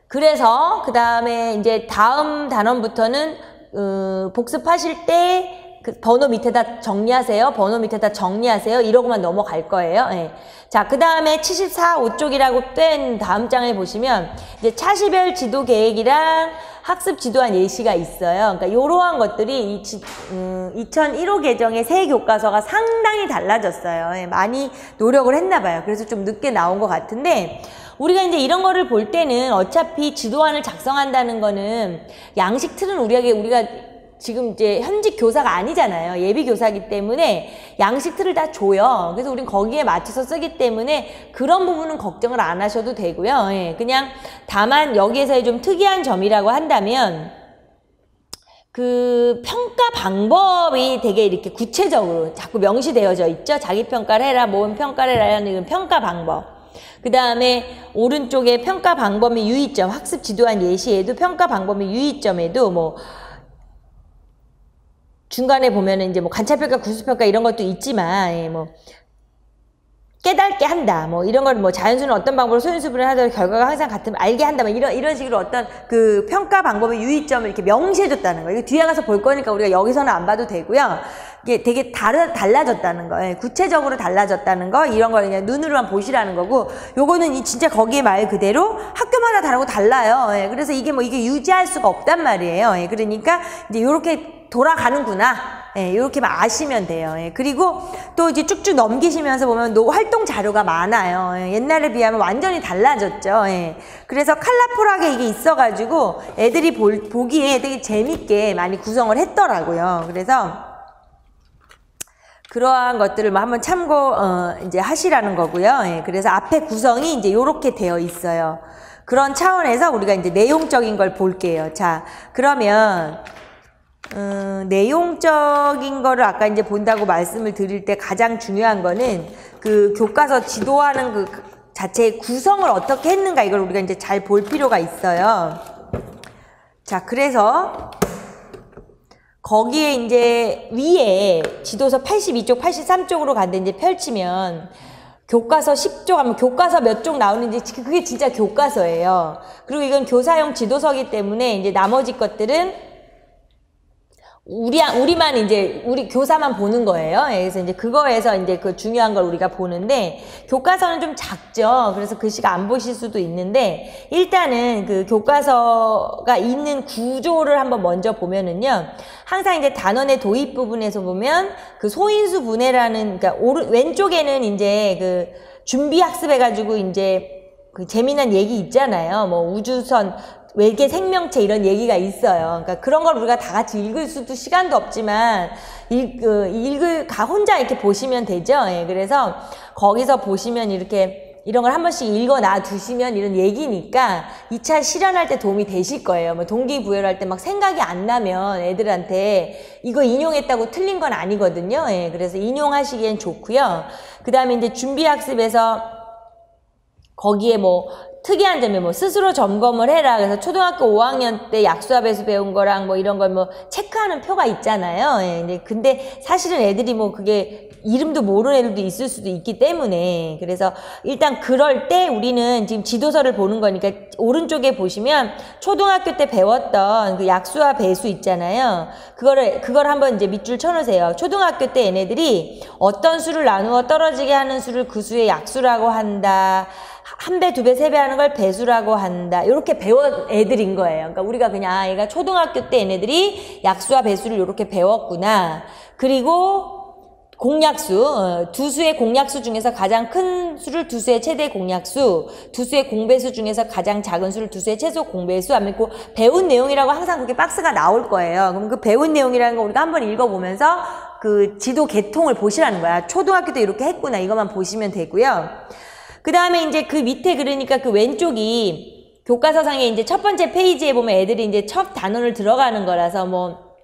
그래서 그 다음에 이제 다음 단원부터는 복습하실 때 그 번호 밑에다 정리하세요. 번호 밑에다 정리하세요. 이러고만 넘어갈 거예요. 네. 자, 그 다음에 74, 5쪽이라고 뺀 다음 장에 보시면 이제 차시별 지도 계획이랑 학습 지도안 예시가 있어요. 그러니까 이러한 것들이 2001호 개정의 새 교과서가 상당히 달라졌어요. 네. 많이 노력을 했나 봐요. 그래서 좀 늦게 나온 것 같은데 우리가 이제 이런 거를 볼 때는 어차피 지도안을 작성한다는 거는 양식 틀은 우리가 지금 이제 현직 교사가 아니잖아요. 예비 교사이기 때문에 양식 틀을 다 줘요. 그래서 우린 거기에 맞춰서 쓰기 때문에 그런 부분은 걱정을 안 하셔도 되고요. 예, 그냥 다만 여기에서의 좀 특이한 점이라고 한다면 그 평가 방법이 되게 이렇게 구체적으로 자꾸 명시되어져 있죠. 자기 평가를 해라, 모범 평가를 해라 하는 평가 방법. 그 다음에 오른쪽에 평가 방법 및 유의점, 학습 지도안 예시에도 평가 방법 및 유의점에도 뭐 중간에 보면은 이제 뭐 관찰평가, 구수평가 이런 것도 있지만, 예, 뭐 깨닫게 한다, 뭐 이런 걸 뭐 자연수는 어떤 방법으로 소인수분을 하더라도 결과가 항상 같으면 알게 한다, 뭐 이런 식으로 어떤 그 평가 방법의 유의점을 이렇게 명시해줬다는 거예요. 이거 뒤에 가서 볼 거니까 우리가 여기서는 안 봐도 되고요. 이게 되게 달라졌다는 거, 예, 구체적으로 달라졌다는 거, 이런 걸 그냥 눈으로만 보시라는 거고, 요거는 진짜 거기에 말 그대로 학교마다 다르고 달라요. 예, 그래서 이게 유지할 수가 없단 말이에요. 예, 그러니까 이제 요렇게 돌아가는구나. 예, 이렇게만 아시면 돼요. 예, 그리고 또 이제 쭉쭉 넘기시면서 보면 활동 자료가 많아요. 예, 옛날에 비하면 완전히 달라졌죠. 예, 그래서 컬러풀하게 이게 있어가지고 애들이 보기에 되게 재밌게 많이 구성을 했더라고요. 그래서 그러한 것들을 뭐 한번 참고 이제 하시라는 거고요. 예, 그래서 앞에 구성이 이제 요렇게 되어 있어요. 그런 차원에서 우리가 이제 내용적인 걸 볼게요. 자, 그러면 내용적인 거를 아까 이제 본다고 말씀을 드릴 때 가장 중요한 거는 그 교과서 지도하는 그 자체의 구성을 어떻게 했는가 이걸 우리가 이제 잘 볼 필요가 있어요. 자, 그래서 거기에 이제 위에 지도서 82쪽, 83쪽으로 간데 이제 펼치면 교과서 10쪽 하면 교과서 몇 쪽 나오는지 그게 진짜 교과서예요. 그리고 이건 교사용 지도서이기 때문에 이제 나머지 것들은 우리만 이제 우리 교사만 보는 거예요. 그래서 이제 그거에서 이제 그 중요한 걸 우리가 보는데 교과서는 좀 작죠. 그래서 글씨가 안 보실 수도 있는데 일단은 그 교과서가 있는 구조를 한번 먼저 보면은요. 항상 이제 단원의 도입 부분에서 보면 그 소인수 분해라는 그러니까 왼쪽에는 이제 그 준비 학습해가지고 이제 그 재미난 얘기 있잖아요. 뭐 우주선 외계 생명체 이런 얘기가 있어요. 그러니까 그런 걸 우리가 다 같이 읽을 수도 시간도 없지만 혼자 이렇게 보시면 되죠. 예, 그래서 거기서 보시면 이렇게 이런 걸 한 번씩 읽어 놔 두시면 이런 얘기니까 2차 실현할 때 도움이 되실 거예요. 뭐 동기부여할 때 막 생각이 안 나면 애들한테 이거 인용했다고 틀린 건 아니거든요. 예, 그래서 인용하시기엔 좋고요. 그 다음에 이제 준비학습에서 거기에 뭐 특이한 점이 뭐 스스로 점검을 해라. 그래서 초등학교 5학년 때 약수와 배수 배운 거랑 뭐 이런 걸 뭐 체크하는 표가 있잖아요. 예, 근데 사실은 애들이 뭐 그게 이름도 모르는 애들도 있을 수도 있기 때문에 그래서 일단 그럴 때 우리는 지금 지도서를 보는 거니까 오른쪽에 보시면 초등학교 때 배웠던 그 약수와 배수 있잖아요. 그걸 한번 이제 밑줄 쳐놓으세요. 초등학교 때 얘네들이 어떤 수를 나누어 떨어지게 하는 수를 그 수의 약수라고 한다. 한 배, 두 배, 세 배 하는 걸 배수라고 한다. 이렇게 배운 애들인 거예요. 그러니까 우리가 그냥 얘가 초등학교 때 얘네들이 약수와 배수를 이렇게 배웠구나. 그리고 공약수, 두 수의 공약수 중에서 가장 큰 수를 두 수의 최대 공약수, 두 수의 공배수 중에서 가장 작은 수를 두 수의 최소 공배수 하면 그 배운 내용이라고 항상 그렇게 박스가 나올 거예요. 그럼 그 배운 내용이라는 거 우리가 한번 읽어보면서 그 지도 계통을 보시라는 거야. 초등학교 때 이렇게 했구나. 이것만 보시면 되고요. 그 다음에 이제 그 밑에 그러니까 그 왼쪽이 교과서상에 이제 첫 번째 페이지에 보면 애들이 이제 첫 단원을 들어가는 거라서 뭐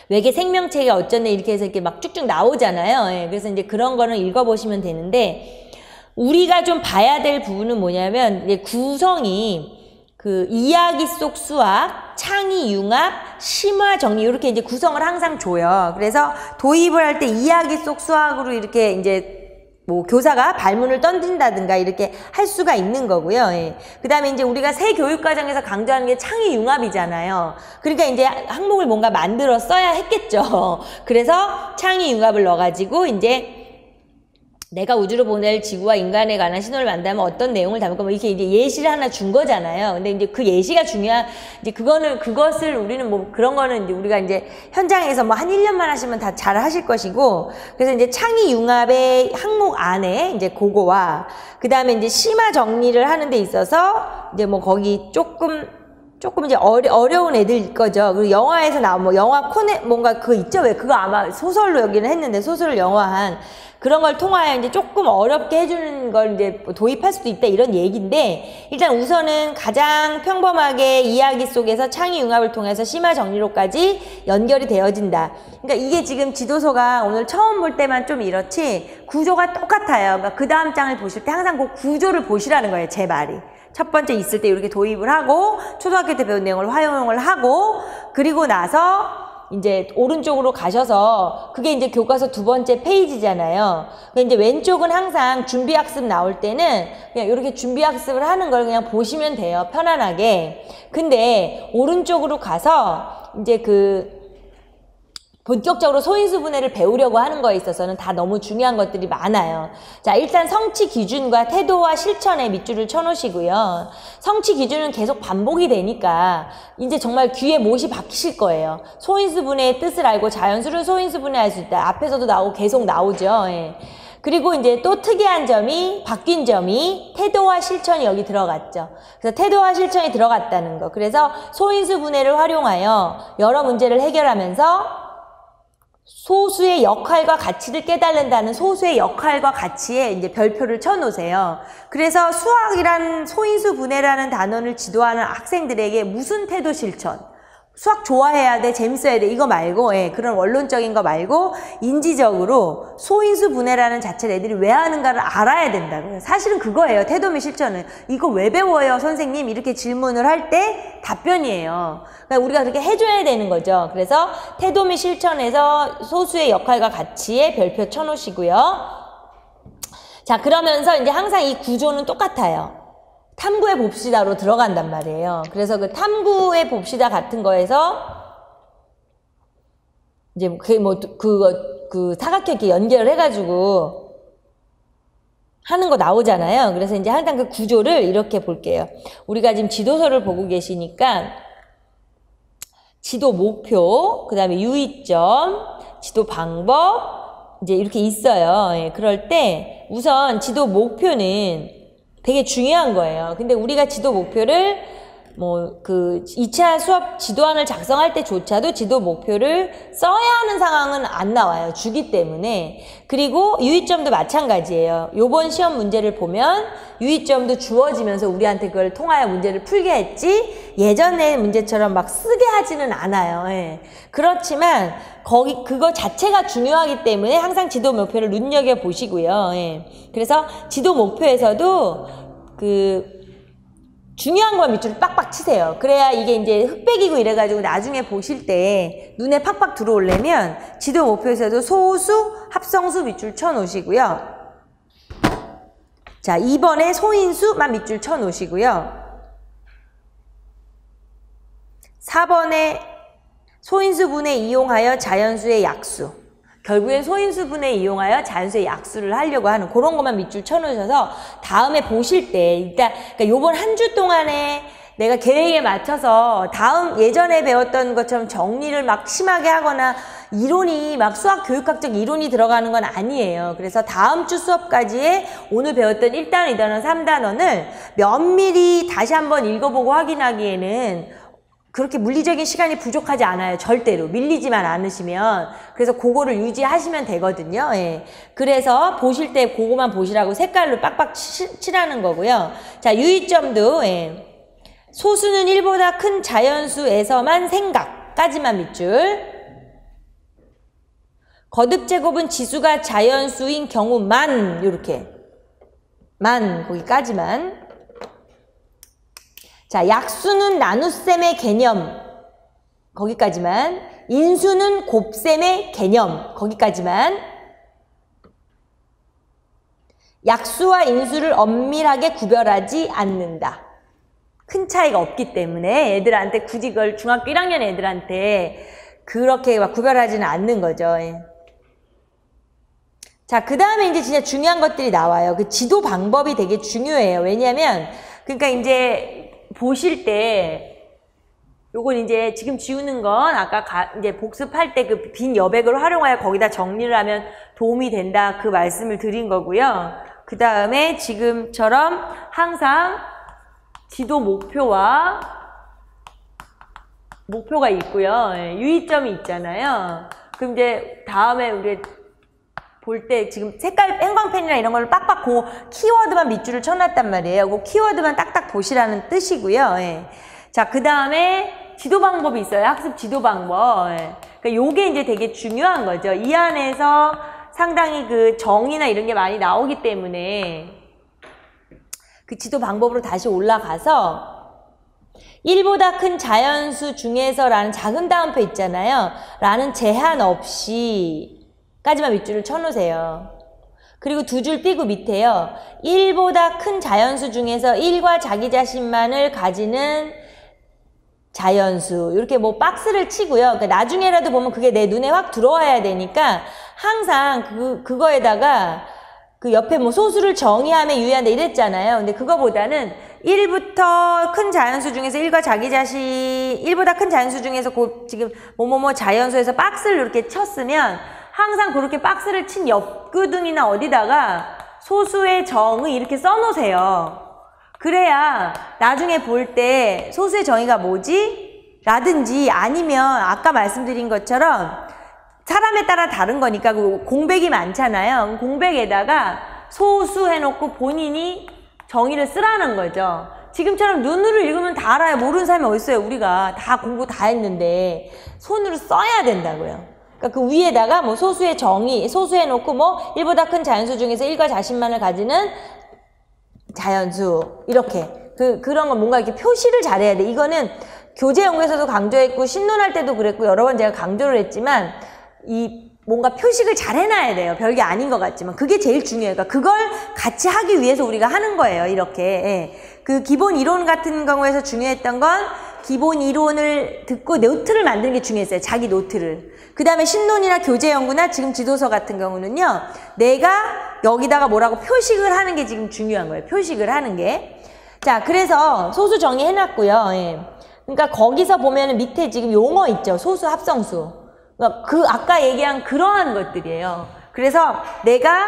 외계 생명체가 어쩌네 이렇게 해서 이렇게 막 쭉쭉 나오잖아요. 예, 그래서 이제 그런 거는 읽어보시면 되는데 우리가 좀 봐야 될 부분은 뭐냐면 이제 구성이 그 이야기 속 수학, 창의 융합, 심화 정리 이렇게 이제 구성을 항상 줘요. 그래서 도입을 할 때 이야기 속 수학으로 이렇게 이제 뭐 교사가 발문을 던진다든가 이렇게 할 수가 있는 거고요. 예. 그 다음에 이제 우리가 새 교육과정에서 강조하는 게 창의 융합이잖아요. 그러니까 이제 항목을 뭔가 만들어 써야 했겠죠. 그래서 창의 융합을 넣어가지고 이제 내가 우주로 보낼 지구와 인간에 관한 신호를 만들면 어떤 내용을 담을까 뭐 이렇게 이제 예시를 하나 준 거잖아요. 근데 이제 그 예시가 이제 그것을 우리는 뭐 그런 거는 이제 우리가 이제 현장에서 뭐 한 1년만 하시면 다 잘 하실 것이고 그래서 이제 창의 융합의 항목 안에 이제 그거와 그 다음에 이제 심화 정리를 하는 데 있어서 이제 뭐 거기 조금 이제 어려운 애들 거죠. 그리고 영화에서 나온 뭐 영화 뭔가 그거 있죠? 왜 그거 아마 소설로 여기는 했는데 소설을 영화한 그런 걸 통하여 이제 조금 어렵게 해주는 걸 이제 도입할 수도 있다 이런 얘기인데 일단 우선은 가장 평범하게 이야기 속에서 창의 융합을 통해서 심화 정리로까지 연결이 되어진다. 그러니까 이게 지금 지도서가 오늘 처음 볼 때만 좀 이렇지 구조가 똑같아요. 그러니까 그 다음 장을 보실 때 항상 그 구조를 보시라는 거예요. 제 말이. 첫 번째 있을 때 이렇게 도입을 하고 초등학교 때 배운 내용을 활용을 하고 그리고 나서 이제 오른쪽으로 가셔서 그게 이제 교과서 두 번째 페이지잖아요. 근데 이제 왼쪽은 항상 준비학습 나올 때는 그냥 이렇게 준비학습을 하는 걸 그냥 보시면 돼요. 편안하게. 근데 오른쪽으로 가서 이제 본격적으로 소인수 분해를 배우려고 하는 거에 있어서는 다 너무 중요한 것들이 많아요. 자, 일단 성취 기준과 태도와 실천에 밑줄을 쳐놓으시고요. 성취 기준은 계속 반복이 되니까 이제 정말 귀에 못이 박히실 거예요. 소인수 분해의 뜻을 알고 자연수를 소인수 분해할 수 있다. 앞에서도 나오고 계속 나오죠. 예. 그리고 이제 또 특이한 점이 바뀐 점이 태도와 실천이 여기 들어갔죠. 그래서 태도와 실천이 들어갔다는 거. 그래서 소인수 분해를 활용하여 여러 문제를 해결하면서 소수의 역할과 가치를 깨달는다는 소수의 역할과 가치에 이제 별표를 쳐놓으세요. 그래서 수학이란 소인수 분해라는 단원을 지도하는 학생들에게 무슨 태도 실천, 수학 좋아해야 돼, 재밌어야 돼, 이거 말고, 예, 그런 원론적인 거 말고 인지적으로 소인수 분해라는 자체를 애들이 왜 하는가를 알아야 된다고요. 사실은 그거예요. 태도 및 실천은. 이거 왜 배워요, 선생님? 이렇게 질문을 할 때 답변이에요. 그러니까 우리가 그렇게 해줘야 되는 거죠. 그래서 태도 및 실천에서 소수의 역할과 가치에 별표 쳐놓으시고요. 자, 그러면서 이제 항상 이 구조는 똑같아요. 탐구해 봅시다로 들어간단 말이에요. 그래서 그 탐구해 봅시다 같은 거에서 이제 그 사각형 이렇게 연결을 해가지고 하는 거 나오잖아요. 그래서 이제 항상 그 구조를 이렇게 볼게요. 우리가 지금 지도서를 보고 계시니까 지도 목표, 그 다음에 유의점, 지도 방법 이제 이렇게 있어요. 예, 그럴 때 우선 지도 목표는 되게 중요한 거예요. 근데 우리가 지도 목표를 뭐 그 2차 수업 지도안을 작성할 때조차도 지도 목표를 써야 하는 상황은 안 나와요. 주기 때문에. 그리고 유의점도 마찬가지예요. 요번 시험 문제를 보면 유의점도 주어지면서 우리한테 그걸 통하여 문제를 풀게 했지 예전의 문제처럼 막 쓰게 하지는 않아요. 예. 그렇지만 그거 자체가 중요하기 때문에 항상 지도 목표를 눈여겨보시고요. 예. 그래서 지도 목표에서도 중요한 거 밑줄을 빡빡 치세요. 그래야 이게 이제 흑백이고 이래가지고 나중에 보실 때 눈에 팍팍 들어오려면 지도 목표에서도 소수, 합성수 밑줄 쳐놓으시고요. 자, 2번에 소인수만 밑줄 쳐놓으시고요. 4번에 소인수분해 이용하여 자연수의 약수. 결국엔 소인수분해 이용하여 자연수의 약수를 하려고 하는 그런 것만 밑줄 쳐놓으셔서 다음에 보실 때 일단 그러니까 요번 한 주 동안에 내가 계획에 맞춰서 예전에 배웠던 것처럼 정리를 막 심하게 하거나 이론이 막 수학 교육학적 이론이 들어가는 건 아니에요. 그래서 다음 주 수업까지의 오늘 배웠던 1단원, 2단원, 3단원을 면밀히 다시 한번 읽어보고 확인하기에는 그렇게 물리적인 시간이 부족하지 않아요. 절대로. 밀리지만 않으시면. 그래서 그거를 유지하시면 되거든요. 예. 그래서 보실 때 그거만 보시라고 색깔로 빡빡 칠하는 거고요. 자, 유의점도 예. 소수는 1보다 큰 자연수에서만 생각까지만 밑줄. 거듭제곱은 지수가 자연수인 경우만 요렇게. 거기까지만. 자, 약수는 나눗셈의 개념 거기까지만. 인수는 곱셈의 개념 거기까지만. 약수와 인수를 엄밀하게 구별하지 않는다. 큰 차이가 없기 때문에 애들한테 굳이 그걸 중학교 1학년 애들한테 그렇게 막 구별하지는 않는 거죠. 자, 그 다음에 이제 진짜 중요한 것들이 나와요. 그 지도 방법이 되게 중요해요. 왜냐하면 그러니까 이제 보실 때 요건 이제 지금 지우는 건 아까 이제 복습할 때 그 빈 여백을 활용하여 거기다 정리를 하면 도움이 된다 그 말씀을 드린 거고요. 그 다음에 지금처럼 항상 지도 목표가 있고요. 유의점이 있잖아요. 그럼 이제 다음에 우리 볼 때 지금 색깔 형광펜이나 이런 걸로 빡빡 그 키워드만 밑줄을 쳐놨단 말이에요. 그 키워드만 딱딱 보시라는 뜻이고요. 예. 자, 그 다음에 지도 방법이 있어요. 학습 지도 방법. 예. 그러니까 요게 이제 되게 중요한 거죠. 이 안에서 상당히 그 정의나 이런 게 많이 나오기 때문에 그 지도 방법으로 다시 올라가서 1보다 큰 자연수 중에서 라는 작은 다음표 있잖아요. 라는 제한 없이 까지만 밑줄을 쳐놓으세요. 그리고 두 줄 삐고 밑에요. 1보다 큰 자연수 중에서 1과 자기 자신만을 가지는 자연수. 이렇게 뭐 박스를 치고요. 그러니까 나중에라도 보면 그게 내 눈에 확 들어와야 되니까 항상 그거에다가 그 옆에 뭐 소수를 정의하면 유의한다 이랬잖아요. 근데 그거보다는 1부터 큰 자연수 중에서 1보다 큰 자연수 중에서 지금 뭐뭐뭐 자연수에서 박스를 이렇게 쳤으면 항상 그렇게 박스를 친 옆구등이나 어디다가 소수의 정의 이렇게 써놓으세요. 그래야 나중에 볼 때 소수의 정의가 뭐지? 라든지 아니면 아까 말씀드린 것처럼 사람에 따라 다른 거니까 공백이 많잖아요. 공백에다가 소수 해놓고 본인이 정의를 쓰라는 거죠. 지금처럼 눈으로 읽으면 다 알아요. 모르는 사람이 어딨어요. 우리가 다 공부 다 했는데 손으로 써야 된다고요. 그러니까 그 위에다가 뭐 소수의 정의, 소수 해놓고 뭐 1보다 큰 자연수 중에서 1과 자신만을 가지는 자연수 이렇게 그런 건 뭔가 이렇게 표시를 잘해야 돼. 이거는 교재 연구에서도 강조했고 신론할 때도 그랬고 여러 번 제가 강조를 했지만 이 뭔가 표식을 잘 해놔야 돼요. 별게 아닌 것 같지만 그게 제일 중요해요. 그러니까 그걸 같이 하기 위해서 우리가 하는 거예요. 이렇게 예. 그 기본 이론 같은 경우에서 중요했던 건 기본 이론을 듣고 노트를 만드는 게 중요했어요. 자기 노트를. 그 다음에 신론이나 교재 연구나 지금 지도서 같은 경우는요. 내가 여기다가 뭐라고 표식을 하는 게 지금 중요한 거예요. 표식을 하는 게. 자, 그래서 소수 정의해놨고요. 예. 그러니까 거기서 보면은 밑에 지금 용어 있죠. 소수 합성수. 그러니까 그 아까 얘기한 그러한 것들이에요. 그래서 내가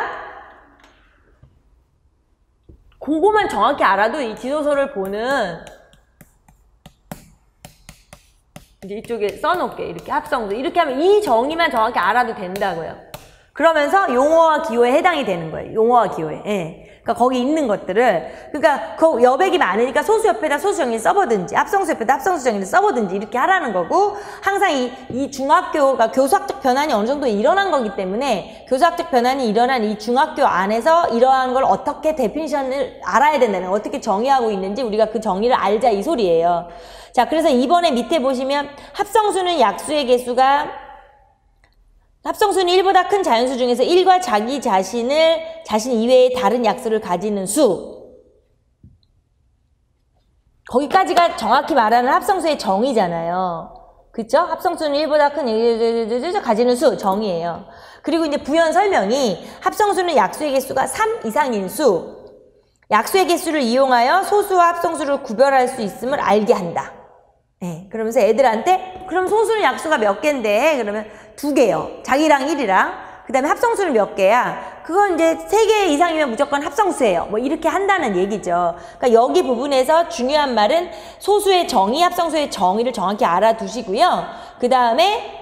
그거만 정확히 알아도 이 지도서를 보는 이제 이쪽에 써놓을게. 이렇게 합성수. 이렇게 하면 이 정의만 정확히 알아도 된다고요. 그러면서 용어와 기호에 해당이 되는 거예요. 용어와 기호에. 예. 그러니까 거기 있는 것들을 그러니까 그 여백이 많으니까 소수 옆에다 소수 정의를 써보든지 합성수 옆에다 합성수 정의를 써보든지 이렇게 하라는 거고 항상 이 중학교가 교수학적 변환이 어느 정도 일어난 거기 때문에 교수학적 변환이 일어난 이 중학교 안에서 이러한 걸 어떻게 데피니션을 알아야 된다는 어떻게 정의하고 있는지 우리가 그 정의를 알자 이 소리예요. 자, 그래서 이번에 밑에 보시면 합성수는 약수의 개수가 합성수는 1보다 큰 자연수 중에서 1과 자신 이외의 다른 약수를 가지는 수. 거기까지가 정확히 말하는 합성수의 정의잖아요. 그쵸? 합성수는 1보다 큰 가지는 수, 정의예요. 그리고 이제 부연 설명이 합성수는 약수의 개수가 3 이상인 수. 약수의 개수를 이용하여 소수와 합성수를 구별할 수 있음을 알게 한다. 네, 그러면서 애들한테 그럼 소수는 약수가 몇 개인데 그러면 2개요. 자기랑 1이랑 그 다음에 합성수는 몇 개야? 그건 이제 3개 이상이면 무조건 합성수예요. 뭐 이렇게 한다는 얘기죠. 그러니까 여기 부분에서 중요한 말은 소수의 정의, 합성수의 정의를 정확히 알아두시고요. 그 다음에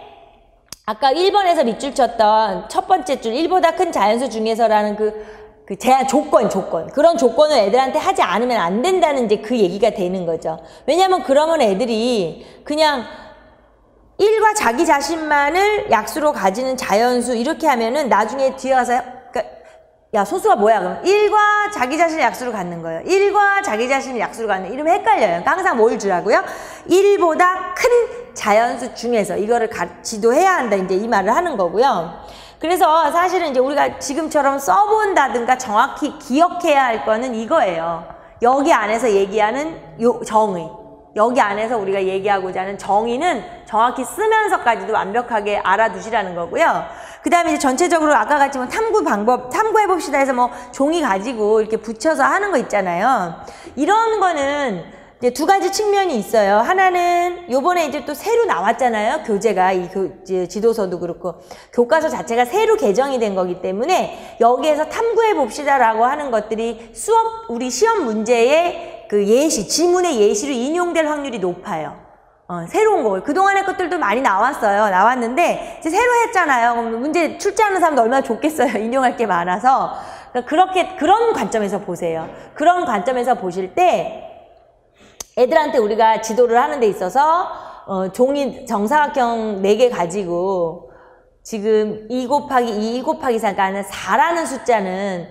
아까 1번에서 밑줄 쳤던 첫 번째 줄 1보다 큰 자연수 중에서라는 그 제한 조건 그런 조건을 애들한테 하지 않으면 안 된다는 이제 그 얘기가 되는 거죠. 왜냐면 그러면 애들이 그냥 1과 자기 자신만을 약수로 가지는 자연수 이렇게 하면은 나중에 뒤에 가서 그러니까 야 소수가 뭐야 그럼 1과 자기 자신을 약수로 갖는 거예요. 1과 자기 자신을 약수로 갖는 이러면 헷갈려요. 그러니까 항상 뭘 주라고요? 1보다 큰 자연수 중에서 이거를 지도해야 한다 이제 이 말을 하는 거고요. 그래서 사실은 이제 우리가 지금처럼 써본다든가 정확히 기억해야 할 거는 이거예요. 여기 안에서 얘기하는 정의. 여기 안에서 우리가 얘기하고자 하는 정의는 정확히 쓰면서까지도 완벽하게 알아두시라는 거고요. 그 다음에 이제 전체적으로 아까 같이 뭐 탐구해봅시다 해서 뭐 종이 가지고 이렇게 붙여서 하는 거 있잖아요. 이런 거는 이제 2가지 측면이 있어요. 하나는 요번에 이제 또 새로 나왔잖아요. 교재가 지도서도 그렇고 교과서 자체가 새로 개정이 된 거기 때문에 여기에서 탐구해 봅시다라고 하는 것들이 우리 시험 문제의 그 예시, 지문의 예시로 인용될 확률이 높아요. 새로운 거. 그동안의 것들도 많이 나왔는데 이제 새로 했잖아요. 그럼 문제 출제하는 사람도 얼마나 좋겠어요. 인용할 게 많아서. 그러니까 그런 관점에서 보세요. 그런 관점에서 보실 때 애들한테 우리가 지도를 하는 데 있어서 종이 정사각형 4개 가지고 지금 2 곱하기 2 곱하기 4가 4라는 숫자는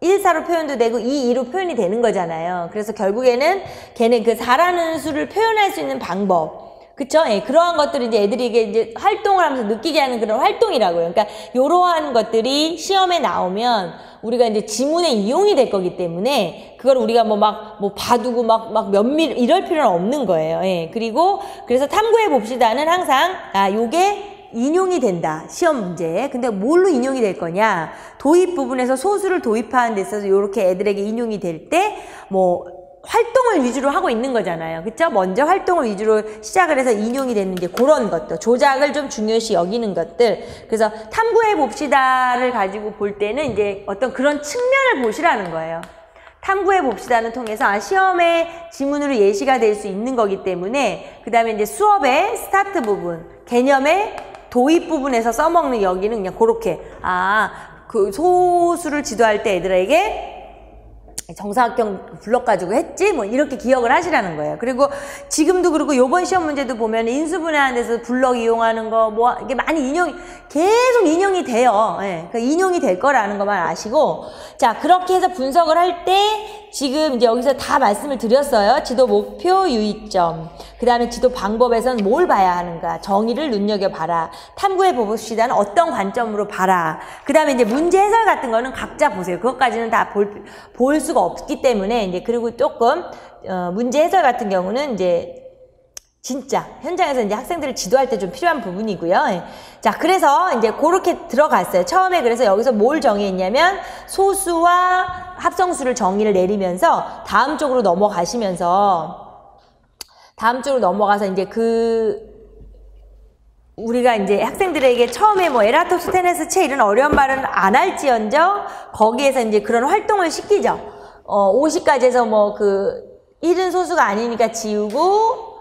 1사로 표현도 되고 2로 표현이 되는 거잖아요. 그래서 결국에는 걔는 그 4라는 수를 표현할 수 있는 방법 그쵸? 예, 그러한 것들이 이제 애들에게 이제 활동을 하면서 느끼게 하는 그런 활동이라고요. 그러니까 요러한 것들이 시험에 나오면 우리가 이제 지문에 이용이 될 거기 때문에 그걸 우리가 뭐 봐두고 막 면밀 이럴 필요는 없는 거예요. 예, 그리고 그래서 탐구해 봅시다는 항상 요게 인용이 된다. 시험 문제에. 근데 뭘로 인용이 될 거냐? 도입 부분에서 소수를 도입하는 데 있어서 요렇게 애들에게 인용이 될 때 활동을 위주로 하고 있는 거잖아요. 그쵸? 먼저 활동을 위주로 시작을 해서 인용이 되는 이제 그런 것들, 조작을 좀 중요시 여기는 것들. 그래서 탐구해 봅시다를 가지고 볼 때는 이제 어떤 그런 측면을 보시라는 거예요. 탐구해 봅시다는 통해서 시험의 지문으로 예시가 될 수 있는 거기 때문에 그 다음에 이제 수업의 스타트 부분, 개념의 도입 부분에서 써먹는 여기는 그냥 그렇게 그 소수를 지도할 때 애들에게 정사각형 불러가지고 했지 뭐 이렇게 기억을 하시라는 거예요. 그리고 지금도 그렇고 요번 시험 문제도 보면 인수분해하는 데서 블럭 이용하는 거 뭐 이게 많이 계속 인용이 돼요. 예, 그러니까 인용이 될 거라는 것만 아시고, 자 그렇게 해서 분석을 할 때 지금 이제 여기서 다 말씀을 드렸어요. 지도 목표, 유의점, 그 다음에 지도 방법에서는 뭘 봐야 하는가, 정의를 눈여겨봐라, 탐구해 봅시다는 어떤 관점으로 봐라, 그 다음에 이제 문제 해설 같은 거는 각자 보세요. 그것까지는 다 볼 수가 없기 때문에 이제, 그리고 조금 문제 해설 같은 경우는 이제 진짜 현장에서 이제 학생들을 지도할 때 좀 필요한 부분이고요. 자, 그래서 이제 그렇게 들어갔어요. 처음에 그래서 여기서 뭘 정의했냐면 소수와 합성수를 정의를 내리면서 다음 쪽으로 넘어가서 이제 우리가 이제 학생들에게 처음에 뭐 에라토스테네스 체 이런 어려운 말은 안 할지언정 거기에서 이제 그런 활동을 시키죠. 50까지 해서 뭐 1은 소수가 아니니까 지우고,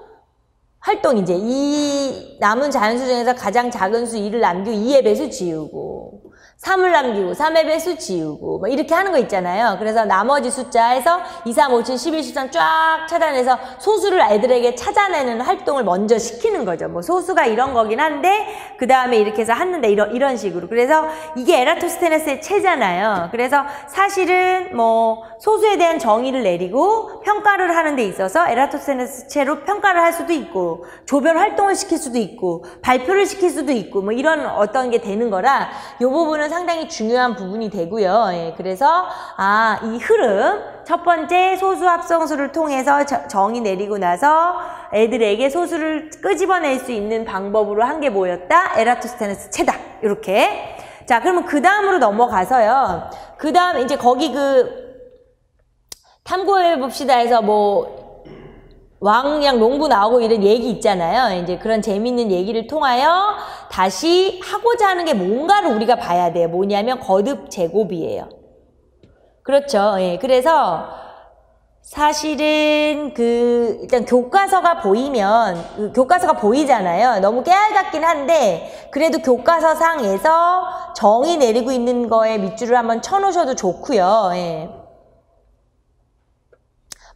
활동 이제 이 남은 자연수 중에서 가장 작은 수 2를 남기고 2의 배수 지우고, 3을 남기고 3의 배수 지우고 뭐 이렇게 하는 거 있잖아요. 그래서 나머지 숫자에서 2, 3, 5, 7, 11, 13 쫙 찾아내서 소수를 애들에게 찾아내는 활동을 먼저 시키는 거죠. 뭐 소수가 이런 거긴 한데 그 다음에 이렇게 해서 하는데 이런 식으로. 그래서 이게 에라토스테네스의 체잖아요. 그래서 사실은 뭐 소수에 대한 정의를 내리고 평가를 하는 데 있어서 에라토스테네스 체로 평가를 할 수도 있고, 조별 활동을 시킬 수도 있고, 발표를 시킬 수도 있고, 뭐 이런 어떤 게 되는 거라 요 부분은 상당히 중요한 부분이 되고요. 예, 그래서 이 흐름, 첫 번째 소수 합성수를 통해서 정의 내리고 나서 애들에게 소수를 끄집어낼 수 있는 방법으로 한 게 뭐였다? 에라토스테네스 체다. 이렇게. 자, 그러면 그 다음으로 넘어가서요. 그 다음 이제 거기 탐구해 봅시다 해서 뭐 왕양 농부 나오고 이런 얘기 있잖아요. 이제 그런 재미있는 얘기를 통하여 다시 하고자 하는 게 뭔가를 우리가 봐야 돼요. 뭐냐면 거듭 제곱이에요. 그렇죠. 예. 그래서 사실은 일단 교과서가 보이잖아요. 너무 깨알 같긴 한데 그래도 교과서상에서 정의 내리고 있는 거에 밑줄을 한번 쳐놓으셔도 좋고요. 예.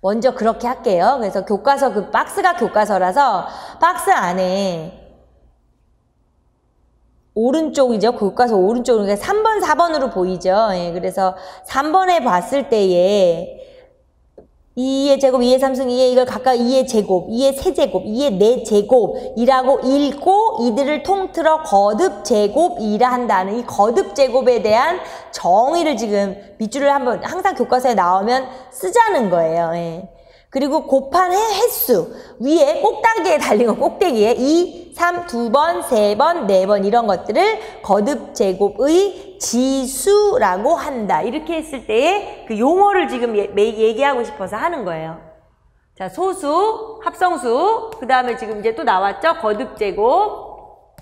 먼저 그렇게 할게요. 그래서 교과서 박스가 교과서라서 박스 안에 오른쪽이죠. 교과서 오른쪽으로, 그러니까 3번, 4번으로 보이죠. 예, 그래서 3번에 봤을 때에 2의 제곱, 2의 3승, 2의 이걸 각각 2의 제곱, 2의 세제곱, 2의 4제곱이라고 읽고 이들을 통틀어 거듭 제곱이라 한다는 이 거듭 제곱에 대한 정의를 지금 밑줄을 한번 항상 교과서에 나오면 쓰자는 거예요. 예. 그리고 곱한 횟수 위에 꼭다기에 달린 거, 꼭대기에 2, 3, 2번, 3번, 4번 이런 것들을 거듭 제곱의 지수라고 한다. 이렇게 했을 때의 그 용어를 지금 얘기하고 싶어서 하는 거예요. 자, 소수, 합성수, 그 다음에 지금 이제 또 나왔죠? 거듭 제곱,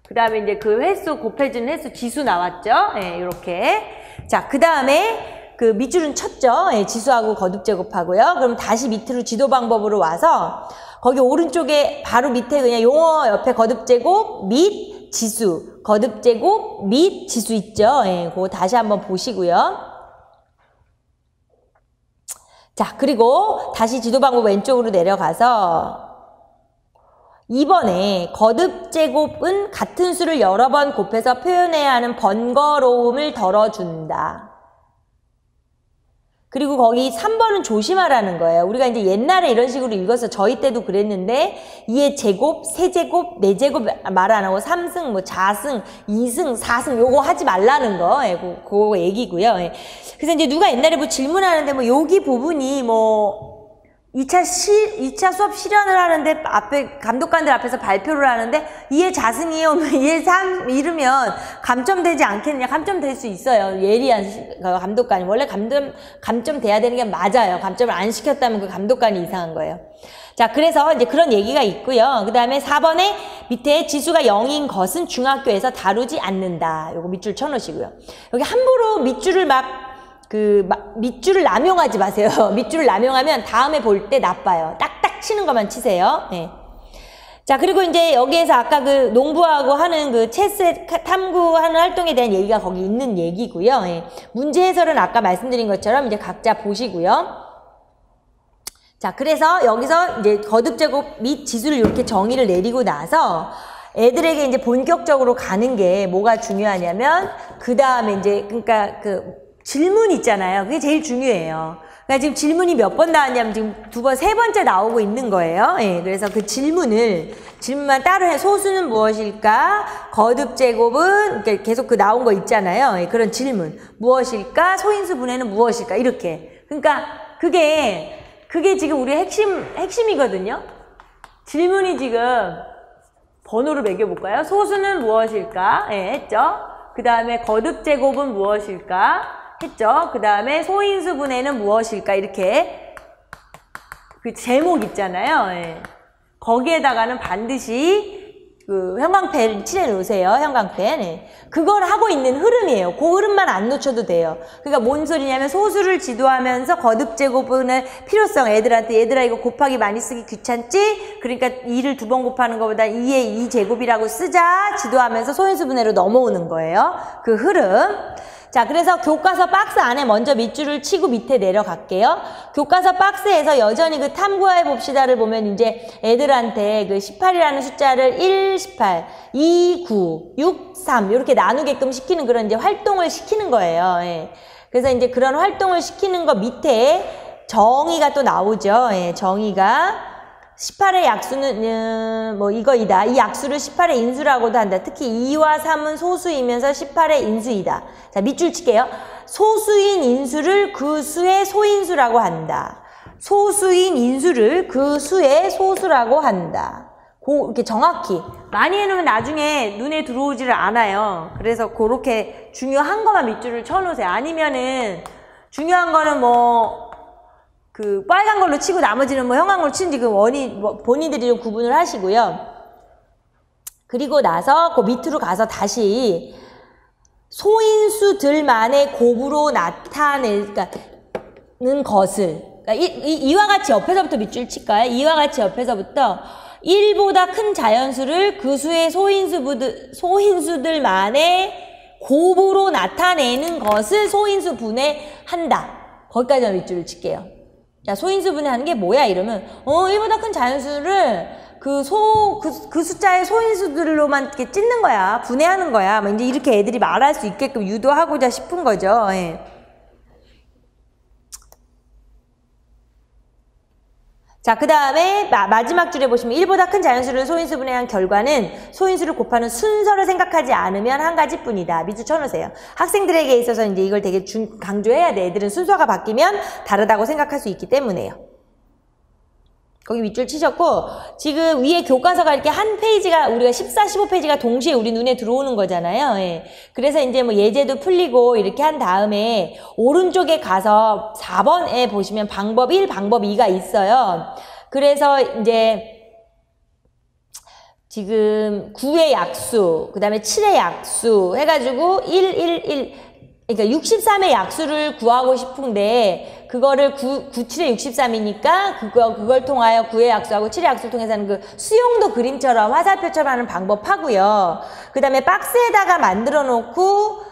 그 다음에 이제 그 횟수, 곱해주는 횟수, 지수 나왔죠? 예, 이렇게. 자, 그 다음에 밑줄은 쳤죠. 예, 지수하고 거듭 제곱하고요. 그럼 다시 밑으로 지도 방법으로 와서 거기 오른쪽에 바로 밑에 그냥 용어 옆에 거듭 제곱 및 지수, 거듭 제곱 및 지수 있죠. 예, 그거 다시 한번 보시고요. 자, 그리고 다시 지도 방법 왼쪽으로 내려가서 2번에 거듭 제곱은 같은 수를 여러 번 곱해서 표현해야 하는 번거로움을 덜어준다. 그리고 거기 3번은 조심하라는 거예요. 우리가 이제 옛날에 이런 식으로 읽어서 저희 때도 그랬는데 2의 제곱, 세제곱, 4제곱 말 안 하고 3승, 뭐 자승, 2승, 4승 요거 하지 말라는 거. 그거 얘기고요. 그래서 이제 누가 옛날에 뭐 질문하는데 뭐 여기 부분이 뭐 2차 수업 실현을 하는데 앞에 감독관들 앞에서 발표를 하는데 2의 자승이에요. 2의 3 이르면 감점되지 않겠느냐. 감점될 수 있어요. 예리한 감독관이. 원래 감점돼야 되는 게 맞아요. 감점을 안 시켰다면 그 감독관이 이상한 거예요. 자, 그래서 이제 그런 얘기가 있고요. 그 다음에 4번에 밑에 지수가 0인 것은 중학교에서 다루지 않는다. 요거 밑줄 쳐놓으시고요. 여기 함부로 밑줄을 막 밑줄을 남용하지 마세요. 밑줄을 남용하면 다음에 볼 때 나빠요. 딱딱 치는 것만 치세요. 네. 자, 그리고 이제 여기에서 아까 그 농부하고 하는 그 체스 탐구하는 활동에 대한 얘기가 거기 있는 얘기고요. 예. 문제 해설은 아까 말씀드린 것처럼 이제 각자 보시고요. 자, 그래서 여기서 이제 거듭제곱 및 지수를 이렇게 정의를 내리고 나서 애들에게 이제 본격적으로 가는 게 뭐가 중요하냐면 그 다음에 이제 그러니까 그 질문 있잖아요. 그게 제일 중요해요. 그러니까 지금 질문이 몇 번 나왔냐면 지금 2번, 3번째 나오고 있는 거예요. 예, 그래서 그 질문만 따로 해. 소수는 무엇일까? 거듭제곱은 계속 그 나온 거 있잖아요. 예, 그런 질문. 무엇일까? 소인수 분해는 무엇일까? 이렇게. 그러니까 그게 지금 우리의 핵심이거든요. 질문이 지금 번호를 매겨볼까요? 소수는 무엇일까? 예, 했죠. 그 다음에 거듭제곱은 무엇일까? 했죠. 그 다음에 소인수 분해는 무엇일까? 이렇게 그 제목 있잖아요. 예. 거기에다가는 반드시 그 형광펜 칠해 놓으세요. 형광펜. 예. 그걸 하고 있는 흐름이에요. 그 흐름만 안 놓쳐도 돼요. 그러니까 뭔 소리냐면 소수를 지도하면서 거듭제곱분의 필요성 애들한테 얘들아 이거 곱하기 많이 쓰기 귀찮지? 그러니까 2를 2번 곱하는 것보다 2의 2제곱이라고 쓰자 지도하면서 소인수 분해로 넘어오는 거예요. 그 흐름. 자, 그래서 교과서 박스 안에 먼저 밑줄을 치고 밑에 내려갈게요. 교과서 박스에서 여전히 그 탐구해 봅시다를 보면 이제 애들한테 그 18이라는 숫자를 1, 18, 2, 9, 6, 3 이렇게 나누게끔 시키는 그런 이제 활동을 시키는 거예요. 예. 그래서 이제 그런 활동을 시키는 거 밑에 정의가 또 나오죠. 예, 정의가 18의 약수는 뭐 이거이다. 이 약수를 18의 인수라고도 한다. 특히 2와 3은 소수이면서 18의 인수이다. 자, 밑줄 칠게요. 소수인 인수를 그 수의 소인수라고 한다. 소수인 인수를 그 수의 소수라고 한다. 이렇게 정확히 많이 해놓으면 나중에 눈에 들어오지를 않아요. 그래서 그렇게 중요한 것만 밑줄을 쳐놓으세요. 아니면은 중요한 거는 뭐 그 빨간 걸로 치고 나머지는 뭐 형광 걸로 치는지 그 본인들이 좀 구분을 하시고요. 그리고 나서 그 밑으로 가서 다시 소인수들만의 곱으로 나타내는 것을 그러니까 이와 같이 옆에서부터 밑줄 칠까요? 이와 같이 옆에서부터 1보다 큰 자연수를 그 수의 소인수들만의 곱으로 나타내는 것을 소인수 분해한다. 거기까지만 밑줄을 칠게요. 자, 소인수 분해하는 게 뭐야? 이러면 1보다 큰 자연수를 그 숫자의 소인수들로만 이렇게 찢는 거야. 분해하는 거야. 뭐 이제 이렇게 애들이 말할 수 있게끔 유도하고자 싶은 거죠. 예. 자, 그 다음에 마지막 줄에 보시면 1보다 큰 자연수를 소인수 분해한 결과는 소인수를 곱하는 순서를 생각하지 않으면 한 가지뿐이다. 밑줄 쳐놓으세요. 학생들에게 있어서 이제 이걸 되게 강조해야 돼. 애들은 순서가 바뀌면 다르다고 생각할 수 있기 때문에요. 거기 밑줄 치셨고 지금 위에 교과서가 이렇게 한 페이지가 우리가 14, 15페이지가 동시에 우리 눈에 들어오는 거잖아요. 예. 그래서 이제 뭐 예제도 풀리고 이렇게 한 다음에 오른쪽에 가서 4번에 보시면 방법 1, 방법 2가 있어요. 그래서 이제 지금 9의 약수, 그 다음에 7의 약수 해가지고 그러니까 63의 약수를 구하고 싶은데 그거를 7의 63이니까 그걸 통하여 9의 약수하고 7의 약수를 통해서는 그 수용도 그림처럼 화살표처럼 하는 방법 하고요. 그 다음에 박스에다가 만들어 놓고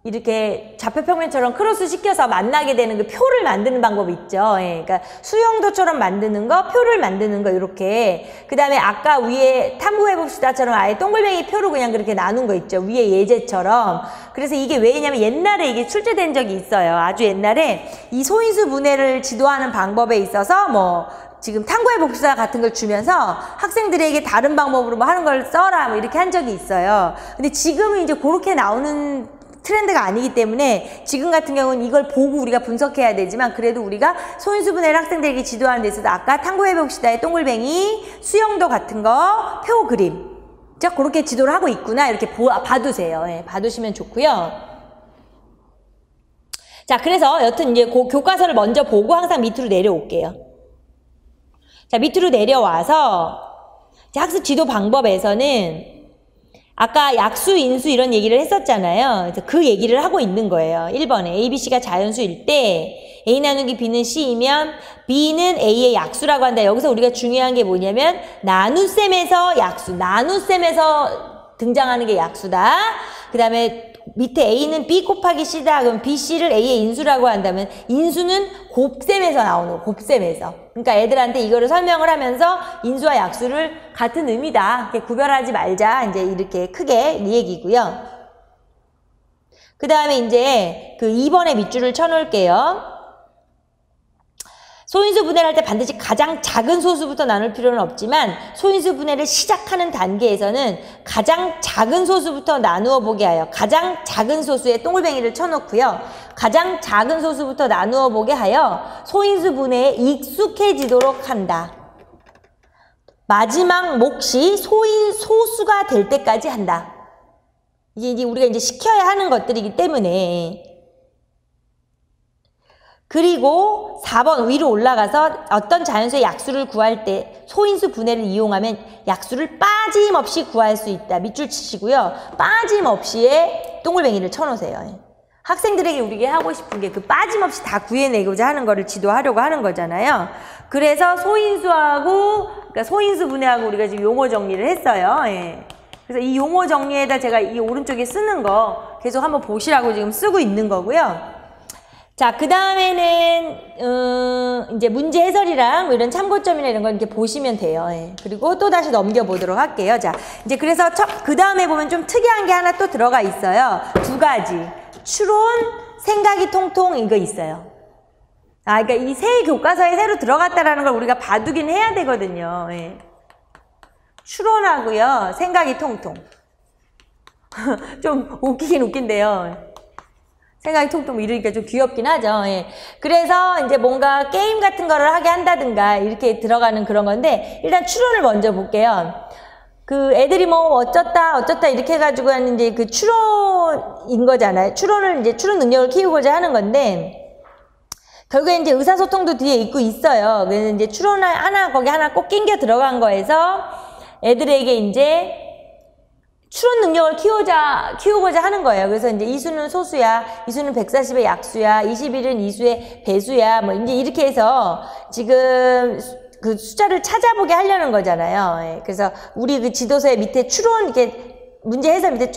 이렇게 좌표평면처럼 크로스 시켜서 만나게 되는 그 표를 만드는 방법이 있죠. 예, 그러니까 수용도처럼 만드는 거, 표를 만드는 거 이렇게. 그 다음에 아까 위에 탐구해봅시다처럼 아예 동글뱅이 표로 그냥 그렇게 나눈 거 있죠. 위에 예제처럼. 그래서 이게 왜냐면 옛날에 이게 출제된 적이 있어요. 아주 옛날에 이 소인수 분해를 지도하는 방법에 있어서 뭐 지금 탐구해봅시다 같은 걸 주면서 학생들에게 다른 방법으로 뭐 하는 걸 써라 뭐 이렇게 한 적이 있어요. 근데 지금은 이제 그렇게 나오는 트렌드가 아니기 때문에 지금 같은 경우는 이걸 보고 우리가 분석해야 되지만 그래도 우리가 소인수 분해를 학생들에게 지도하는 데 있어서 아까 탐구해봅시다의 동글뱅이, 수용도 같은 거, 표 그림 자 그렇게 지도를 하고 있구나 이렇게 봐두세요. 예, 봐두시면 좋고요. 자 그래서 여튼 이제 교과서를 먼저 보고 항상 밑으로 내려올게요. 자 밑으로 내려와서 학습 지도 방법에서는 아까 약수, 인수 이런 얘기를 했었잖아요. 그래서 그 얘기를 하고 있는 거예요. 1번에 A, B, C가 자연수일 때 A 나누기 B는 C이면 B는 A의 약수라고 한다. 여기서 우리가 중요한 게 뭐냐면 나눗셈에서 약수, 나눗셈에서 등장하는 게 약수다. 그 다음에 밑에 A는 B 곱하기 C다. 그럼 B, C를 A의 인수라고 한다면 인수는 곱셈에서 나오는 거, 곱셈에서. 그러니까 애들한테 이거를 설명을 하면서 인수와 약수를 같은 의미다. 이렇게 구별하지 말자. 이제 이렇게 크게 이 얘기고요. 그 다음에 이제 그 2번에 밑줄을 쳐놓을게요. 소인수 분해를 할 때 반드시 가장 작은 소수부터 나눌 필요는 없지만 소인수 분해를 시작하는 단계에서는 가장 작은 소수부터 나누어 보게 하여 가장 작은 소수에 동글뱅이를 쳐놓고요. 가장 작은 소수부터 나누어 보게 하여 소인수 분해에 익숙해지도록 한다. 마지막 몫이 소수가 될 때까지 한다. 이게 우리가 이제 시켜야 하는 것들이기 때문에. 그리고 4번 위로 올라가서 어떤 자연수의 약수를 구할 때 소인수 분해를 이용하면 약수를 빠짐없이 구할 수 있다. 밑줄 치시고요. 빠짐없이의 동글뱅이를 쳐놓으세요. 학생들에게 우리가 하고 싶은 게 그 빠짐없이 다 구해내고자 하는 거를 지도하려고 하는 거잖아요. 그래서 소인수하고, 그러니까 소인수 분해하고 우리가 지금 용어 정리를 했어요. 예. 그래서 이 용어 정리에다 제가 이 오른쪽에 쓰는 거 계속 한번 보시라고 지금 쓰고 있는 거고요. 자, 그 다음에는 이제 문제 해설이랑 뭐 이런 참고점이나 이런 걸 이렇게 보시면 돼요. 예. 그리고 또 다시 넘겨보도록 할게요. 자, 이제 그래서 그 다음에 보면 좀 특이한 게 하나 또 들어가 있어요. 두 가지. 추론, 생각이 통통 이거 있어요. 아, 그러니까 이 새 교과서에 새로 들어갔다라는 걸 우리가 봐두긴 해야 되거든요. 예. 추론하고요, 생각이 통통. 좀 웃기긴 웃긴데요. 생각이 통통 이러니까 좀 귀엽긴 하죠. 예. 그래서 이제 뭔가 게임 같은 거를 하게 한다든가 이렇게 들어가는 그런 건데 일단 추론을 먼저 볼게요. 그 애들이 뭐 어쩌다 이렇게 해가지고 하는 이제 그 추론인 거잖아요. 추론 능력을 키우고자 하는 건데 결국에 이제 의사소통도 뒤에 있어요. 그래서 이제 추론 거기 하나 꼭 낑겨 들어간 거에서 애들에게 이제 추론 능력을 키우고자 하는 거예요. 그래서 이제 이수는 소수야, 이수는 140의 약수야, 21은 이수의 배수야, 뭐 이제 이렇게 해서 지금 그 숫자를 찾아보게 하려는 거잖아요. 예. 그래서 우리 그 지도서의 밑에 추론 이렇게 문제 해설 밑에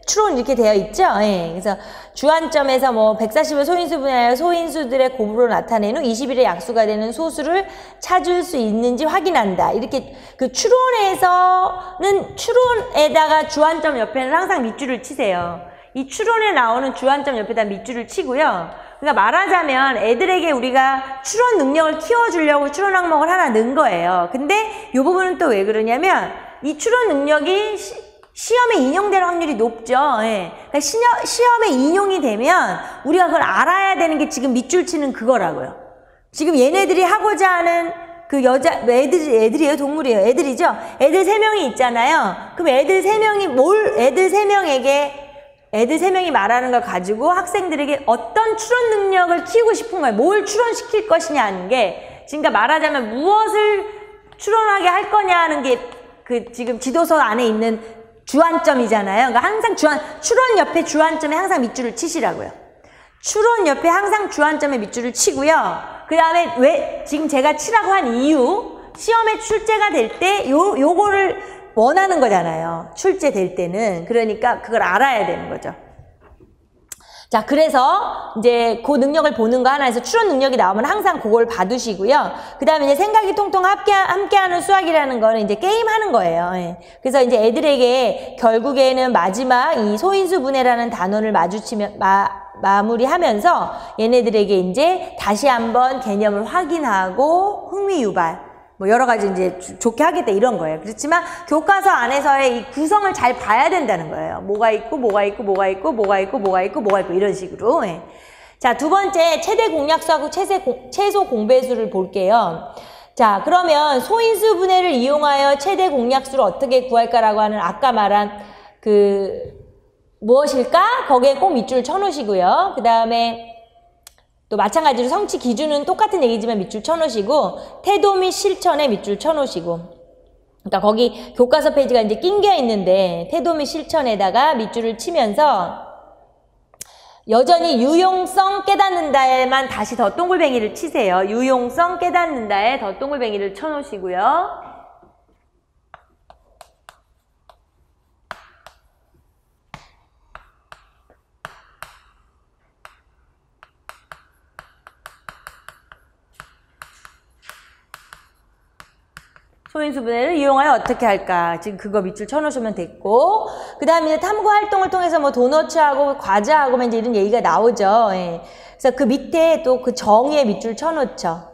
추론 이렇게 되어 있죠. 예. 그래서 주안점에서 뭐 140을 소인수 분해하여 소인수들의 곱으로 나타낸 후 21의 약수가 되는 소수를 찾을 수 있는지 확인한다. 이렇게 그 추론에다가 주안점 옆에는 항상 밑줄을 치세요. 이 추론에 나오는 주안점 옆에다 밑줄을 치고요. 그러니까 말하자면 애들에게 우리가 추론 능력을 키워주려고 추론 항목을 하나 넣은 거예요. 근데 이 부분은 또 왜 그러냐면 이 추론 능력이 시험에 인용될 확률이 높죠. 예. 그러니까 시험에 인용이 되면 우리가 그걸 알아야 되는 게 지금 밑줄 치는 그거라고요. 지금 얘네들이 하고자 하는 그 애들이에요? 동물이에요? 애들이죠? 애들 3명이 있잖아요. 그럼 애들 3명이 말하는 걸 가지고 학생들에게 어떤 추론 능력을 키우고 싶은 거예요. 뭘 추론시킬 것이냐 하는 게, 그러니까 말하자면 무엇을 추론하게 할 거냐 하는 게 그 지금 지도서 안에 있는 주안점이잖아요. 그러니까 항상 추론 옆에 주안점에 항상 밑줄을 치시라고요. 추론 옆에 항상 주안점에 밑줄을 치고요. 그 다음에 왜 지금 제가 치라고 한 이유, 시험에 출제가 될 때 요거를 원하는 거잖아요. 출제될 때는. 그러니까 그걸 알아야 되는 거죠. 자, 그래서 이제 그 능력을 보는 거 하나에서 추론 능력이 나오면 항상 그걸 봐두시고요. 그 다음에 이제 생각이 통통 함께하는 수학이라는 거는 이제 게임하는 거예요. 예. 그래서 이제 애들에게 결국에는 마지막 이 소인수 분해라는 단원을 마무리하면서 얘네들에게 이제 다시 한번 개념을 확인하고 흥미 유발, 뭐 여러 가지 이제 좋게 하겠다 이런 거예요. 그렇지만 교과서 안에서의 이 구성을 잘 봐야 된다는 거예요. 뭐가 있고 이런 식으로. 예. 자, 두 번째 최대 공약수하고 최소 공배수를 볼게요. 자, 그러면 소인수 분해를 이용하여 최대 공약수를 어떻게 구할까라고 하는 아까 말한 그 무엇일까? 거기에 꼭 밑줄 쳐놓으시고요. 그 다음에 또 마찬가지로 성취 기준은 똑같은 얘기지만 밑줄 쳐놓으시고 태도 및 실천에 밑줄 쳐놓으시고 그러니까 거기 교과서 페이지가 이제 낑겨 있는데 태도 및 실천에다가 밑줄을 치면서 여전히 유용성 깨닫는다에만 다시 더 동글뱅이를 치세요. 유용성 깨닫는다에 더 동글뱅이를 쳐놓으시고요. 소인수분해를 이용하여 어떻게 할까? 지금 그거 밑줄 쳐놓으시면 됐고, 그 다음에 탐구 활동을 통해서 뭐 도너츠하고 과자하고 이제 이런 얘기가 나오죠. 예. 그래서 그 밑에 또 그 정의의 밑줄 쳐놓죠.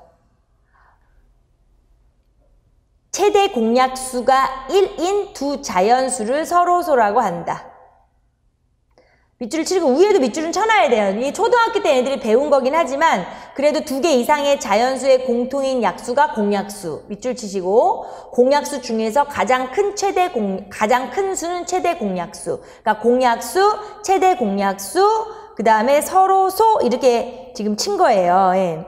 최대 공약수가 1인 두 자연수를 서로소라고 한다. 밑줄을 치고 위에도 밑줄은 쳐놔야 돼요. 이게 초등학교 때 애들이 배운 거긴 하지만 그래도 2개 이상의 자연수의 공통인 약수가 공약수. 밑줄 치시고 공약수 중에서 가장 큰 수는 최대 공약수. 그러니까 공약수, 최대 공약수, 그 다음에 서로소 이렇게 지금 친 거예요. 예.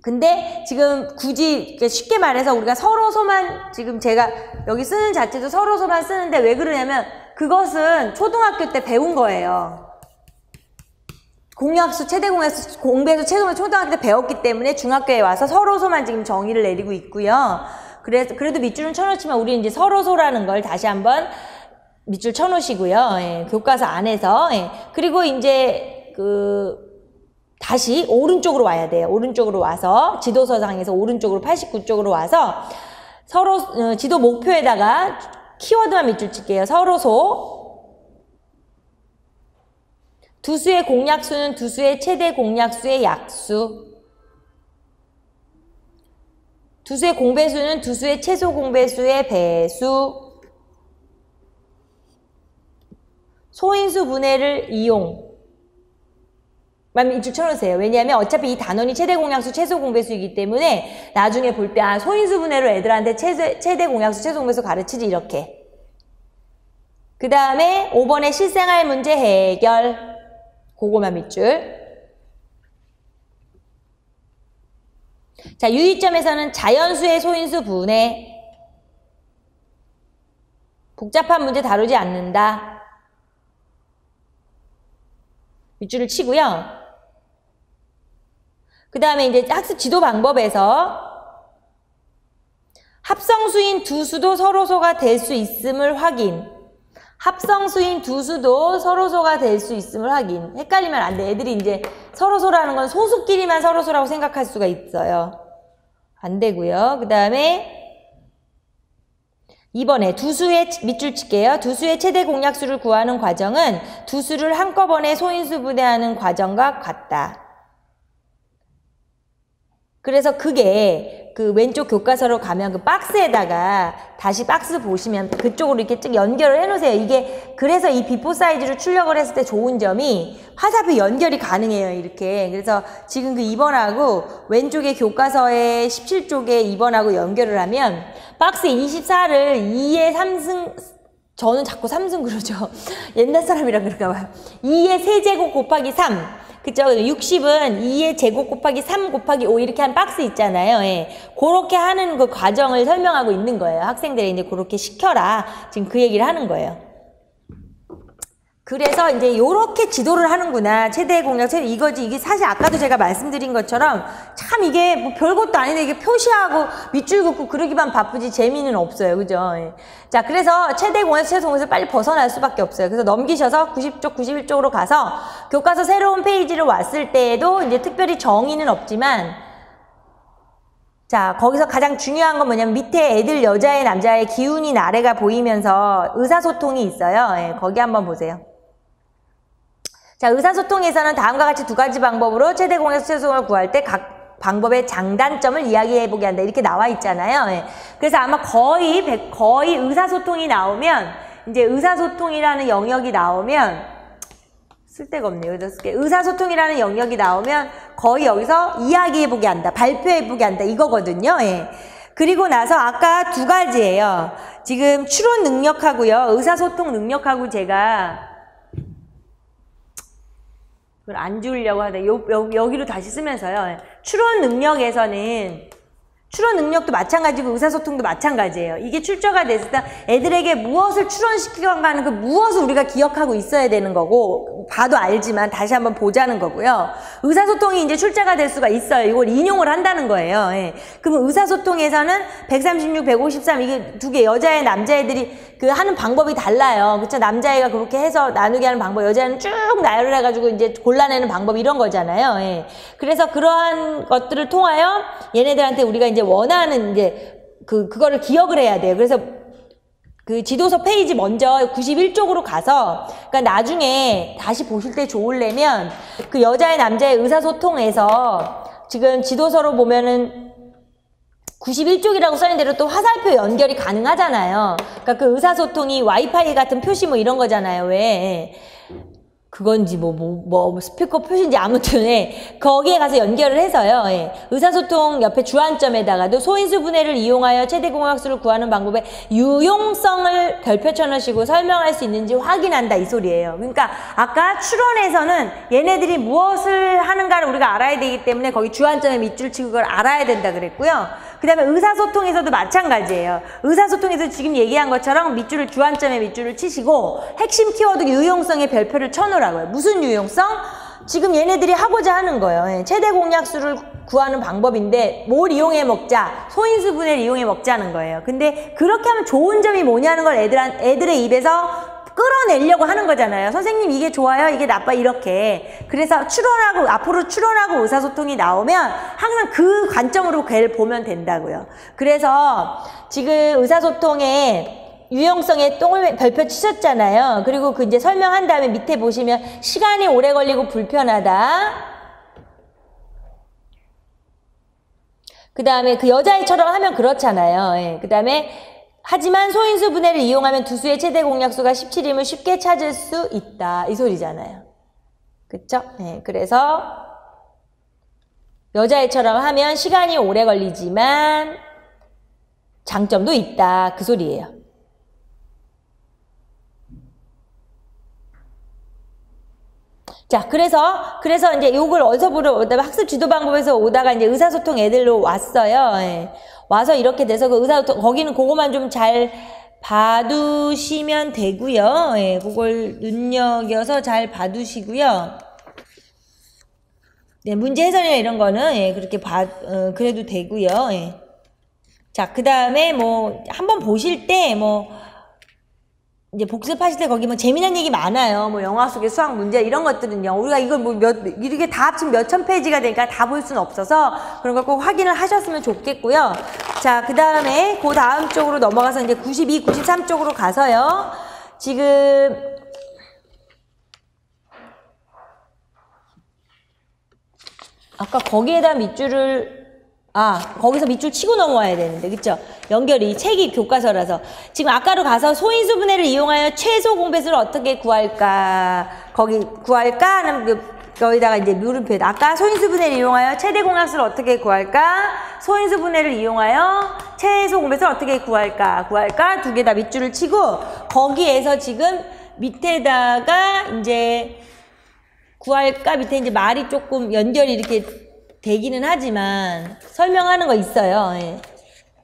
근데 지금 굳이 쉽게 말해서 우리가 서로소만 지금 제가 여기 쓰는 자체도 서로소만 쓰는데 왜 그러냐면 그것은 초등학교 때 배운 거예요. 공약수, 최대 공약수, 공배수, 최소만 초등학교 때 배웠기 때문에 중학교에 와서 서로소만 지금 정의를 내리고 있고요. 그래도 밑줄은 쳐놓지만 우리 이제 서로소라는 걸 다시 한번 밑줄 쳐놓으시고요. 예, 교과서 안에서. 예. 그리고 이제 다시 오른쪽으로 와야 돼요. 오른쪽으로 와서 지도서상에서 오른쪽으로 89쪽으로 와서 서로 지도 목표에다가 키워드만 밑줄 칠게요. 서로소. 두수의 공약수는 두수의 최대 공약수의 약수. 두수의 공배수는 두수의 최소 공배수의 배수. 소인수 분해를 이용. 밑줄 쳐놓으세요. 왜냐하면 어차피 이 단원이 최대 공약수, 최소 공배수이기 때문에 나중에 볼 때 소인수 분해로 애들한테 최대 공약수, 최소 공배수 가르치지 이렇게. 그 다음에 5번의 실생활 문제 해결. 그거만 밑줄. 자, 유의점에서는 자연수의 소인수 분해. 복잡한 문제 다루지 않는다. 밑줄을 치고요. 그 다음에 이제 학습 지도 방법에서 합성수인 두 수도 서로소가 될 수 있음을 확인. 합성수인 두 수도 서로소가 될 수 있음을 확인. 헷갈리면 안 돼. 애들이 이제 서로소라는 건 소수끼리만 서로소라고 생각할 수가 있어요. 안 되고요. 그 다음에 2번에 두수의 밑줄 칠게요. 두수의 최대 공약수를 구하는 과정은 두수를 한꺼번에 소인수 분해하는 과정과 같다. 그래서 그게 그 왼쪽 교과서로 가면 그 박스에다가 다시 박스 보시면 그쪽으로 이렇게 쭉 연결을 해놓으세요. 이게 그래서 이 비포 사이즈로 출력을 했을 때 좋은 점이 화살표 연결이 가능해요. 이렇게. 그래서 지금 그 2번하고 왼쪽에 교과서의 17쪽에 2번하고 연결을 하면 박스 24를 2의 3승 저는 자꾸 3승 그러죠. 옛날 사람이라 그런가 봐요. 2의 세제곱 곱하기 3 그쵸? 60은 2의 제곱 곱하기 3 곱하기 5 이렇게 한 박스 있잖아요. 예. 그렇게 하는 그 과정을 설명하고 있는 거예요. 학생들이 이제 그렇게 시켜라. 지금 그 얘기를 하는 거예요. 그래서 이제 요렇게 지도를 하는구나. 최대 공약, 이거지. 이게 사실 아까도 제가 말씀드린 것처럼 참 이게 뭐 별것도 아닌데 이게 표시하고 밑줄 긋고 그러기만 바쁘지 재미는 없어요. 그죠? 예. 자, 그래서 최대 공약, 최소 공약에서 빨리 벗어날 수밖에 없어요. 그래서 넘기셔서 90쪽, 91쪽으로 가서 교과서 새로운 페이지를 왔을 때에도 이제 특별히 정의는 없지만 자, 거기서 가장 중요한 건 뭐냐면 밑에 애들 여자애, 남자애 기운이 나래가 보이면서 의사소통이 있어요. 예, 거기 한번 보세요. 자, 의사소통에서는 다음과 같이 두 가지 방법으로 최대 공약, 최소 공약을 구할 때 각 방법의 장단점을 이야기해보게 한다. 이렇게 나와 있잖아요. 예. 그래서 아마 거의 의사소통이 나오면, 이제 의사소통이라는 영역이 나오면, 쓸데가 없네요. 의사소통이라는 영역이 나오면 거의 여기서 이야기해보게 한다. 발표해보게 한다. 이거거든요. 예. 그리고 나서 아까 두 가지예요. 지금 추론 능력하고요. 의사소통 능력하고 제가 그걸 안 지우려고 하다 여기로 다시 쓰면서요. 추론 추론 능력도 마찬가지고 의사소통도 마찬가지예요. 이게 출처가 됐을 때 애들에게 무엇을 추론시키건가는 그 무엇을 우리가 기억하고 있어야 되는 거고 봐도 알지만 다시 한번 보자는 거고요. 의사소통이 이제 출처가 될 수가 있어요. 이걸 인용을 한다는 거예요. 예. 그러면 의사소통에서는 136, 153 이게 두 개 여자애 남자애들이 그 하는 방법이 달라요. 그쵸? 남자애가 그렇게 해서 나누게 하는 방법, 여자애는 쭉 나열을 해가지고 이제 골라내는 방법 이런 거잖아요. 예. 그래서 그러한 것들을 통하여 얘네들한테 우리가 이제 원하는 이제 그거를 기억을 해야 돼요. 그래서 그 지도서 페이지 먼저 91쪽으로 가서 그러니까 나중에 다시 보실 때 좋으려면 그 여자의 남자의 의사소통에서 지금 지도서로 보면은 91쪽이라고 써있는 대로 또 화살표 연결이 가능하잖아요. 그러니까 그 의사소통이 와이파이 같은 표시 뭐 이런 거잖아요. 왜? 그건지 스피커 표시인지 아무튼 거기에 가서 연결을 해서요. 의사소통 옆에 주안점에다가도 소인수 분해를 이용하여 최대 공약수를 구하는 방법의 유용성을 별표 쳐넣으시고 설명할 수 있는지 확인한다 이 소리예요. 그러니까 아까 추론에서는 얘네들이 무엇을 하는가를 우리가 알아야 되기 때문에 거기 주안점에 밑줄 치고 그걸 알아야 된다 그랬고요. 그 다음에 의사소통에서도 마찬가지예요. 의사소통에서 지금 얘기한 것처럼 밑줄을 주안점에 밑줄을 치시고 핵심 키워드 유용성의 별표를 쳐놓으라고요. 무슨 유용성? 지금 얘네들이 하고자 하는 거예요. 최대 공약수를 구하는 방법인데 뭘 이용해 먹자? 소인수 분해를 이용해 먹자는 거예요. 근데 그렇게 하면 좋은 점이 뭐냐는 걸 애들의 입에서 끌어내려고 하는 거잖아요. 선생님 이게 좋아요? 이게 나빠? 이렇게. 그래서 추론하고 앞으로 추론하고 의사소통이 나오면 항상 그 관점으로 걔를 보면 된다고요. 그래서 지금 의사소통의 유용성에 똥을 별표 치셨잖아요. 그리고 그 이제 설명한 다음에 밑에 보시면 시간이 오래 걸리고 불편하다. 그 다음에 그 여자애처럼 하면 그렇잖아요. 그 다음에 하지만 소인수 분해를 이용하면 두 수의 최대 공약수가 17임을 쉽게 찾을 수 있다. 이 소리잖아요. 그쵸? 그래서 여자애처럼 하면 시간이 오래 걸리지만 장점도 있다. 그 소리예요. 자, 그래서 이제 요걸 어디서 오다가 학습 지도 방법에서 오다가 이제 의사소통 애들로 왔어요. 와서 이렇게 돼서 그 의사소통, 거기는 그거만 좀 잘 봐두시면 되고요. 그걸 눈여겨서 잘 봐두시고요. 네, 문제 해설이나 이런 거는 그렇게 그래도 되고요. 자, 그 다음에 한번 보실 때 이제 복습하실 때 거기 재미난 얘기 많아요. 영화 속의 수학 문제 이런 것들은요. 우리가 이걸 이렇게 다 합치면 몇천 페이지가 되니까 다 볼 수는 없어서 그런 걸 꼭 확인을 하셨으면 좋겠고요. 자, 그 다음에 그 다음 쪽으로 넘어가서 이제 92, 93 쪽으로 가서요. 지금 아까 거기에다 밑줄을 거기서 밑줄 치고 넘어와야 되는데, 그쵸? 연결이 책이 교과서라서. 지금 아까로 가서 소인수 분해를 이용하여 최소 공배수를 어떻게 구할까? 구할까? 하는 거기다가 이제 물음표에다. 아까 소인수 분해를 이용하여 최대 공약수를 어떻게 구할까? 소인수 분해를 이용하여 최소 공배수를 어떻게 구할까? 두 개 다 밑줄을 치고, 거기에서 지금 밑에다가 이제 구할까? 밑에 이제 말이 조금 연결이 이렇게 되기는 하지만 설명하는 거 있어요.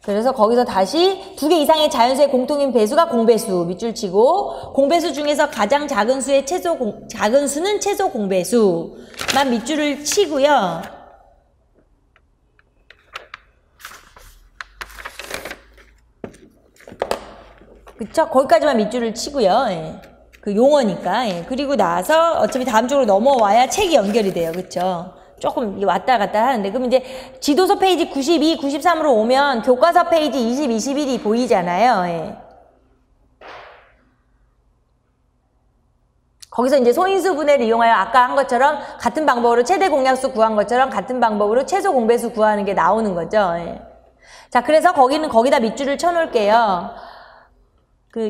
그래서 거기서 다시 2개 이상의 자연수의 공통인 배수가 공배수 밑줄 치고 공배수 중에서 가장 작은 수의 작은 수는 최소 공배수만 밑줄을 치고요. 그쵸? 거기까지만 밑줄을 치고요. 그 용어니까. 그리고 나서 어차피 다음 쪽으로 넘어와야 책이 연결이 돼요. 그쵸? 조금 왔다 갔다 하는데, 그럼 이제 지도서 페이지 92, 93으로 오면 교과서 페이지 20, 21이 보이잖아요. 거기서 이제 소인수 분해를 이용하여 아까 한 것처럼 같은 방법으로 최대 공약수 구한 것처럼 같은 방법으로 최소 공배수 구하는 게 나오는 거죠. 자, 그래서 거기다 밑줄을 쳐놓을게요.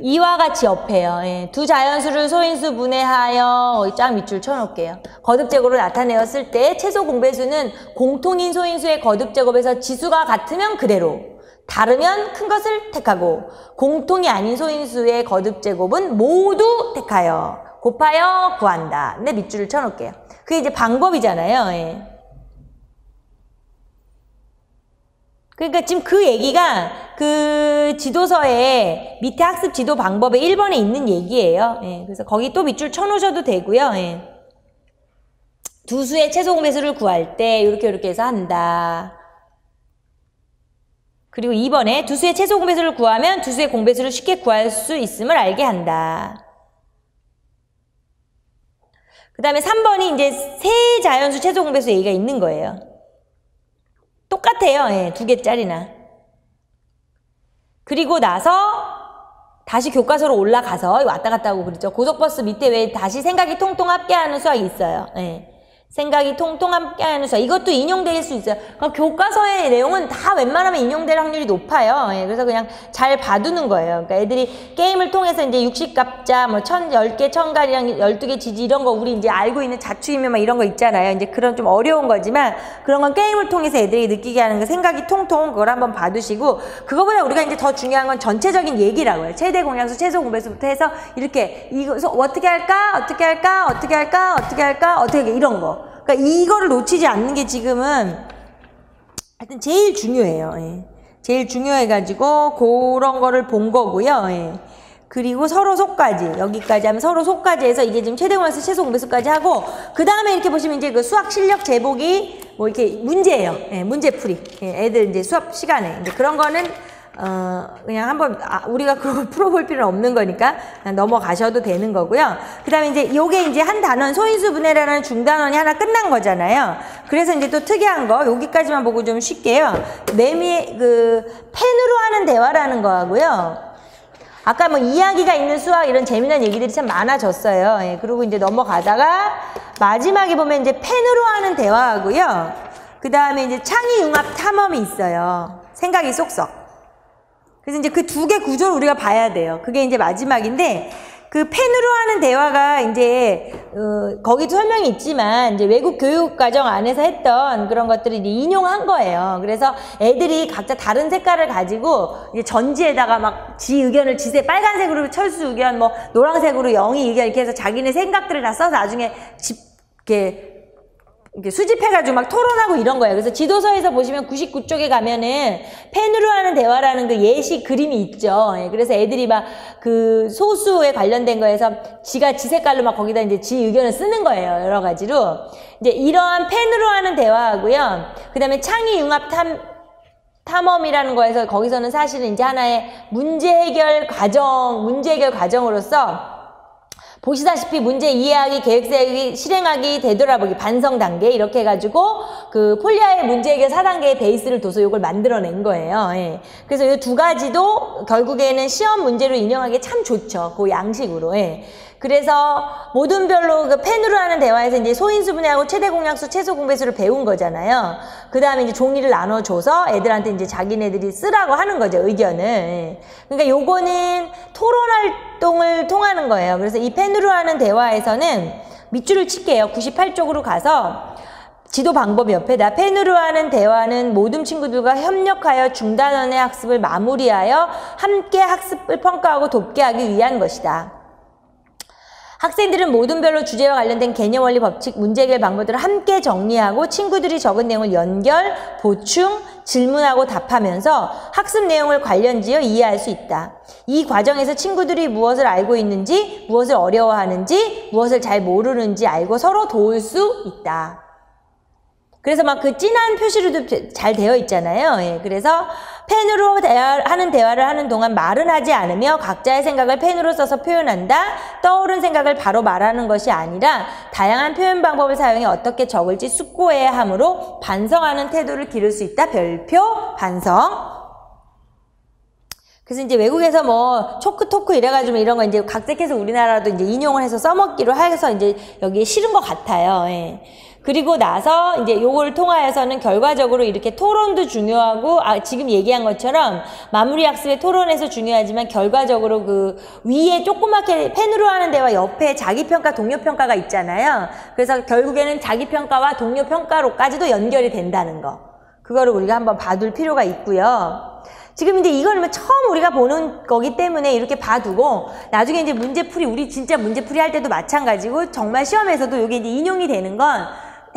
이와 같이 옆에요. 두 자연수를 소인수 분해하여 쫙 밑줄 쳐놓을게요. 거듭제곱으로 나타내었을 때 최소 공배수는 공통인 소인수의 거듭제곱에서 지수가 같으면 그대로, 다르면 큰 것을 택하고, 공통이 아닌 소인수의 거듭제곱은 모두 택하여 곱하여 구한다. 근데 밑줄을 쳐놓을게요. 그게 이제 방법이잖아요. 그러니까 지금 그 얘기가 그 지도서에 밑에 학습 지도 방법에 1번에 있는 얘기예요. 예, 그래서 거기 또 밑줄 쳐놓으셔도 되고요. 예. 두 수의 최소 공배수를 구할 때 이렇게 해서 한다. 그리고 2번에 두 수의 최소 공배수를 구하면 두 수의 공배수를 쉽게 구할 수 있음을 알게 한다. 그 다음에 3번이 이제 세 자연수 최소 공배수 얘기가 있는 거예요. 똑같아요. 예, 2개짜리나. 그리고 나서 다시 교과서로 올라가서 왔다 갔다 하고 그러죠. 고속버스 밑에 왜 다시 생각이 통통 함께하는 수학이 있어요. 예. 생각이 통통 함께하는 수학. 이것도 인용될 수 있어요. 그러니까 교과서의 내용은 다 웬만하면 인용될 확률이 높아요. 예. 그래서 그냥 잘 봐두는 거예요. 그러니까 애들이 게임을 통해서 이제 60갑자, 뭐 1010개, 1000가리랑 12개 지지 이런 거 우리 이제 알고 있는 자추이면 막 이런 거 있잖아요. 이제 그런 좀 어려운 거지만 그런 건 게임을 통해서 애들이 느끼게 하는 거 생각이 통통 그걸 한번 봐두시고 그거보다 우리가 이제 더 중요한 건 전체적인 얘기라고요. 최대 공약수, 최소 공배수부터 해서 이렇게 이거 어떻게 할까? 어떻게 할까? 어떻게 할까? 어떻게 할까? 어떻게 할까? 이런 거. 그러니까 이거를 놓치지 않는 게 지금은 하여튼 제일 중요해요. 예. 제일 중요해가지고 그런 거를 본 거고요. 예. 그리고 서로 속까지 여기까지 하면 서로 속까지 해서 이게 지금 최대 공약수 최소 공배수까지 하고 그 다음에 이렇게 보시면 이제 그 수학 실력 제복이 뭐 이렇게 문제예요. 예, 문제풀이. 예, 애들 이제 수업 시간에 이제 그런 거는 그냥 한번 우리가 그런 걸 풀어볼 필요는 없는 거니까 그냥 넘어가셔도 되는 거고요. 그 다음에 이제 요게 이제 한 단원 소인수 분해라는 중단원이 하나 끝난 거잖아요. 그래서 이제 또 특이한 거 여기까지만 보고 좀 쉴게요. 매미 그 펜으로 하는 대화라는 거하고요. 아까 뭐 이야기가 있는 수학 이런 재미난 얘기들이 참 많아졌어요. 예, 그리고 이제 넘어가다가 마지막에 보면 이제 펜으로 하는 대화하고요. 그 다음에 이제 창의융합 탐험이 있어요. 생각이 쏙쏙. 그래서 이제 그 2개 구조를 우리가 봐야 돼요. 그게 이제 마지막인데, 그 펜으로 하는 대화가 이제, 거기도 설명이 있지만, 이제 외국 교육 과정 안에서 했던 그런 것들을 이제 인용한 거예요. 그래서 애들이 각자 다른 색깔을 가지고, 이제 전지에다가 막 지 의견을 빨간색으로 철수 의견, 뭐, 노란색으로 영희 의견 이렇게 해서 자기네 생각들을 다 써서 나중에 이렇게 수집해가지고 막 토론하고 이런 거예요. 그래서 지도서에서 보시면 99쪽에 가면은 펜으로 하는 대화라는 그 예시 그림이 있죠. 예, 그래서 애들이 막 그 소수에 관련된 거에서 지가 지 색깔로 막 거기다 이제 지 의견을 쓰는 거예요. 여러 가지로. 이제 이러한 펜으로 하는 대화하고요. 그 다음에 창의융합 탐험이라는 거에서 거기서는 사실은 이제 하나의 문제 해결 과정으로서 보시다시피 문제 이해하기, 계획세우기, 실행하기, 되돌아보기, 반성 단계 이렇게 해가지고 그 폴리아의 문제 해결 4단계의 베이스를 둬서 이걸 만들어낸 거예요. 예. 그래서 이 2가지도 결국에는 시험 문제로 인용하기 참 좋죠. 그 양식으로. 예. 그래서 모든 별로 그 펜으로 하는 대화에서 이제 소인수 분해하고 최대 공약수, 최소 공배수를 배운 거잖아요. 그 다음에 이제 종이를 나눠줘서 애들한테 이제 자기네들이 쓰라고 하는 거죠, 의견을. 그러니까 요거는 토론 활동을 통하는 거예요. 그래서 이 펜으로 하는 대화에서는 밑줄을 칠게요. 98쪽으로 가서 지도 방법 옆에다 펜으로 하는 대화는 모든 친구들과 협력하여 중단원의 학습을 마무리하여 함께 학습을 평가하고 돕게 하기 위한 것이다. 학생들은 모든 별로 주제와 관련된 개념, 원리, 법칙, 문제 해결 방법들을 함께 정리하고 친구들이 적은 내용을 연결, 보충, 질문하고 답하면서 학습 내용을 관련지어 이해할 수 있다. 이 과정에서 친구들이 무엇을 알고 있는지, 무엇을 어려워하는지, 무엇을 잘 모르는지 알고 서로 도울 수 있다. 그래서 막 그 진한 표시로도 잘 되어 있잖아요. 예, 그래서 펜으로 하는 대화를 하는 동안 말은 하지 않으며 각자의 생각을 펜으로 써서 표현한다. 떠오른 생각을 바로 말하는 것이 아니라 다양한 표현 방법을 사용해 어떻게 적을지 숙고해야 하므로 반성하는 태도를 기를 수 있다. 별표 반성. 그래서 이제 외국에서 뭐 초크토크 이래가지고 이런 거 이제 각색해서 우리나라도 이제 인용을 해서 써먹기로 해서 이제 여기에 실은 것 같아요. 예. 그리고 나서 이제 요걸 통하여서는 결과적으로 이렇게 토론도 중요하고 지금 얘기한 것처럼 마무리 학습의 토론에서 중요하지만 결과적으로 그 위에 조그맣게 펜으로 하는 데와 옆에 자기평가, 동료평가가 있잖아요. 그래서 결국에는 자기평가와 동료평가로까지도 연결이 된다는 거. 그거를 우리가 한번 봐둘 필요가 있고요. 지금 이제 이걸 처음 우리가 보는 거기 때문에 이렇게 봐두고 나중에 이제 문제풀이 우리 진짜 문제풀이 할 때도 마찬가지고 정말 시험에서도 이게 이제 인용이 되는 건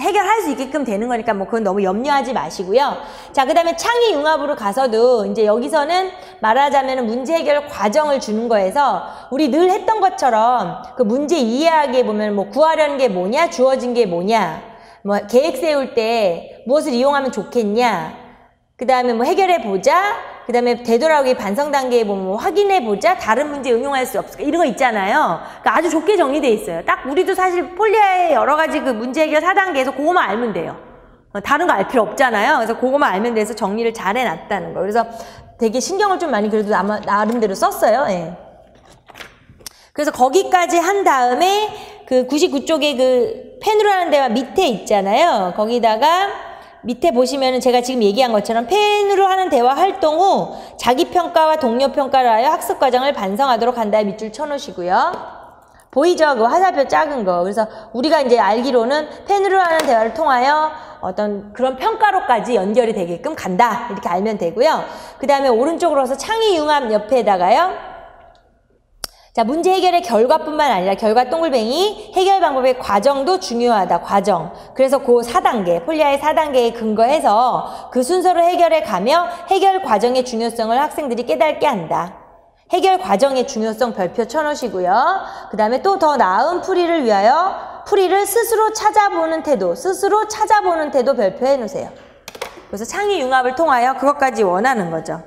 해결할 수 있게끔 되는 거니까 뭐 그건 너무 염려하지 마시고요. 자, 그 다음에 창의융합으로 가서도 이제 여기서는 말하자면 문제 해결 과정을 주는 거에서 우리 늘 했던 것처럼 그 문제 이해하기에 보면 뭐 구하려는 게 뭐냐, 주어진 게 뭐냐, 뭐 계획 세울 때 무엇을 이용하면 좋겠냐, 그 다음에 뭐 해결해보자, 그 다음에 되돌아오기 반성 단계에 보면 뭐 확인해보자, 다른 문제 응용할 수 없을까, 이런 거 있잖아요. 그러니까 아주 좋게 정리되어 있어요. 딱 우리도 사실 폴리아의 여러 가지 그 문제 해결 4단계에서 그거만 알면 돼요. 다른 거 알 필요 없잖아요. 그래서 그거만 알면 돼서 정리를 잘 해놨다는 거. 그래서 되게 신경을 좀 많이 그래도 나름대로 썼어요. 예. 그래서 거기까지 한 다음에 그 99쪽에 그 펜으로 하는 대화 밑에 있잖아요. 거기다가 밑에 보시면은 제가 지금 얘기한 것처럼 펜으로 하는 대화 활동 후 자기평가와 동료평가를 하여 학습과정을 반성하도록 한 다음에 밑줄 쳐놓으시고요. 보이죠? 그 화살표 작은 거. 그래서 우리가 이제 알기로는 펜으로 하는 대화를 통하여 어떤 그런 평가로까지 연결이 되게끔 간다. 이렇게 알면 되고요. 그 다음에 오른쪽으로 와서 창의융합 옆에다가요. 자, 문제 해결의 결과뿐만 아니라 결과 동글뱅이 해결 방법의 과정도 중요하다. 과정. 그래서 그 4단계, 폴리아의 4단계에 근거해서 그 순서로 해결해 가며 해결 과정의 중요성을 학생들이 깨닫게 한다. 해결 과정의 중요성 별표 쳐놓으시고요. 그 다음에 또 더 나은 풀이를 위하여 풀이를 스스로 찾아보는 태도, 별표해 놓으세요. 그래서 창의융합을 통하여 그것까지 원하는 거죠.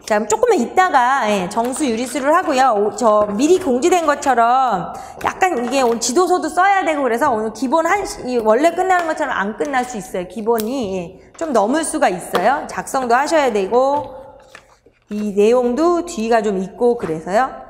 자, 그럼 조금만 이따가 정수 유리수를 하고요. 저 미리 공지된 것처럼 약간 이게 오늘 지도서도 써야 되고 그래서 오늘 기본 원래 끝나는 것처럼 안 끝날 수 있어요. 기본이 좀 넘을 수가 있어요. 작성도 하셔야 되고 이 내용도 뒤가 좀 있고 그래서요.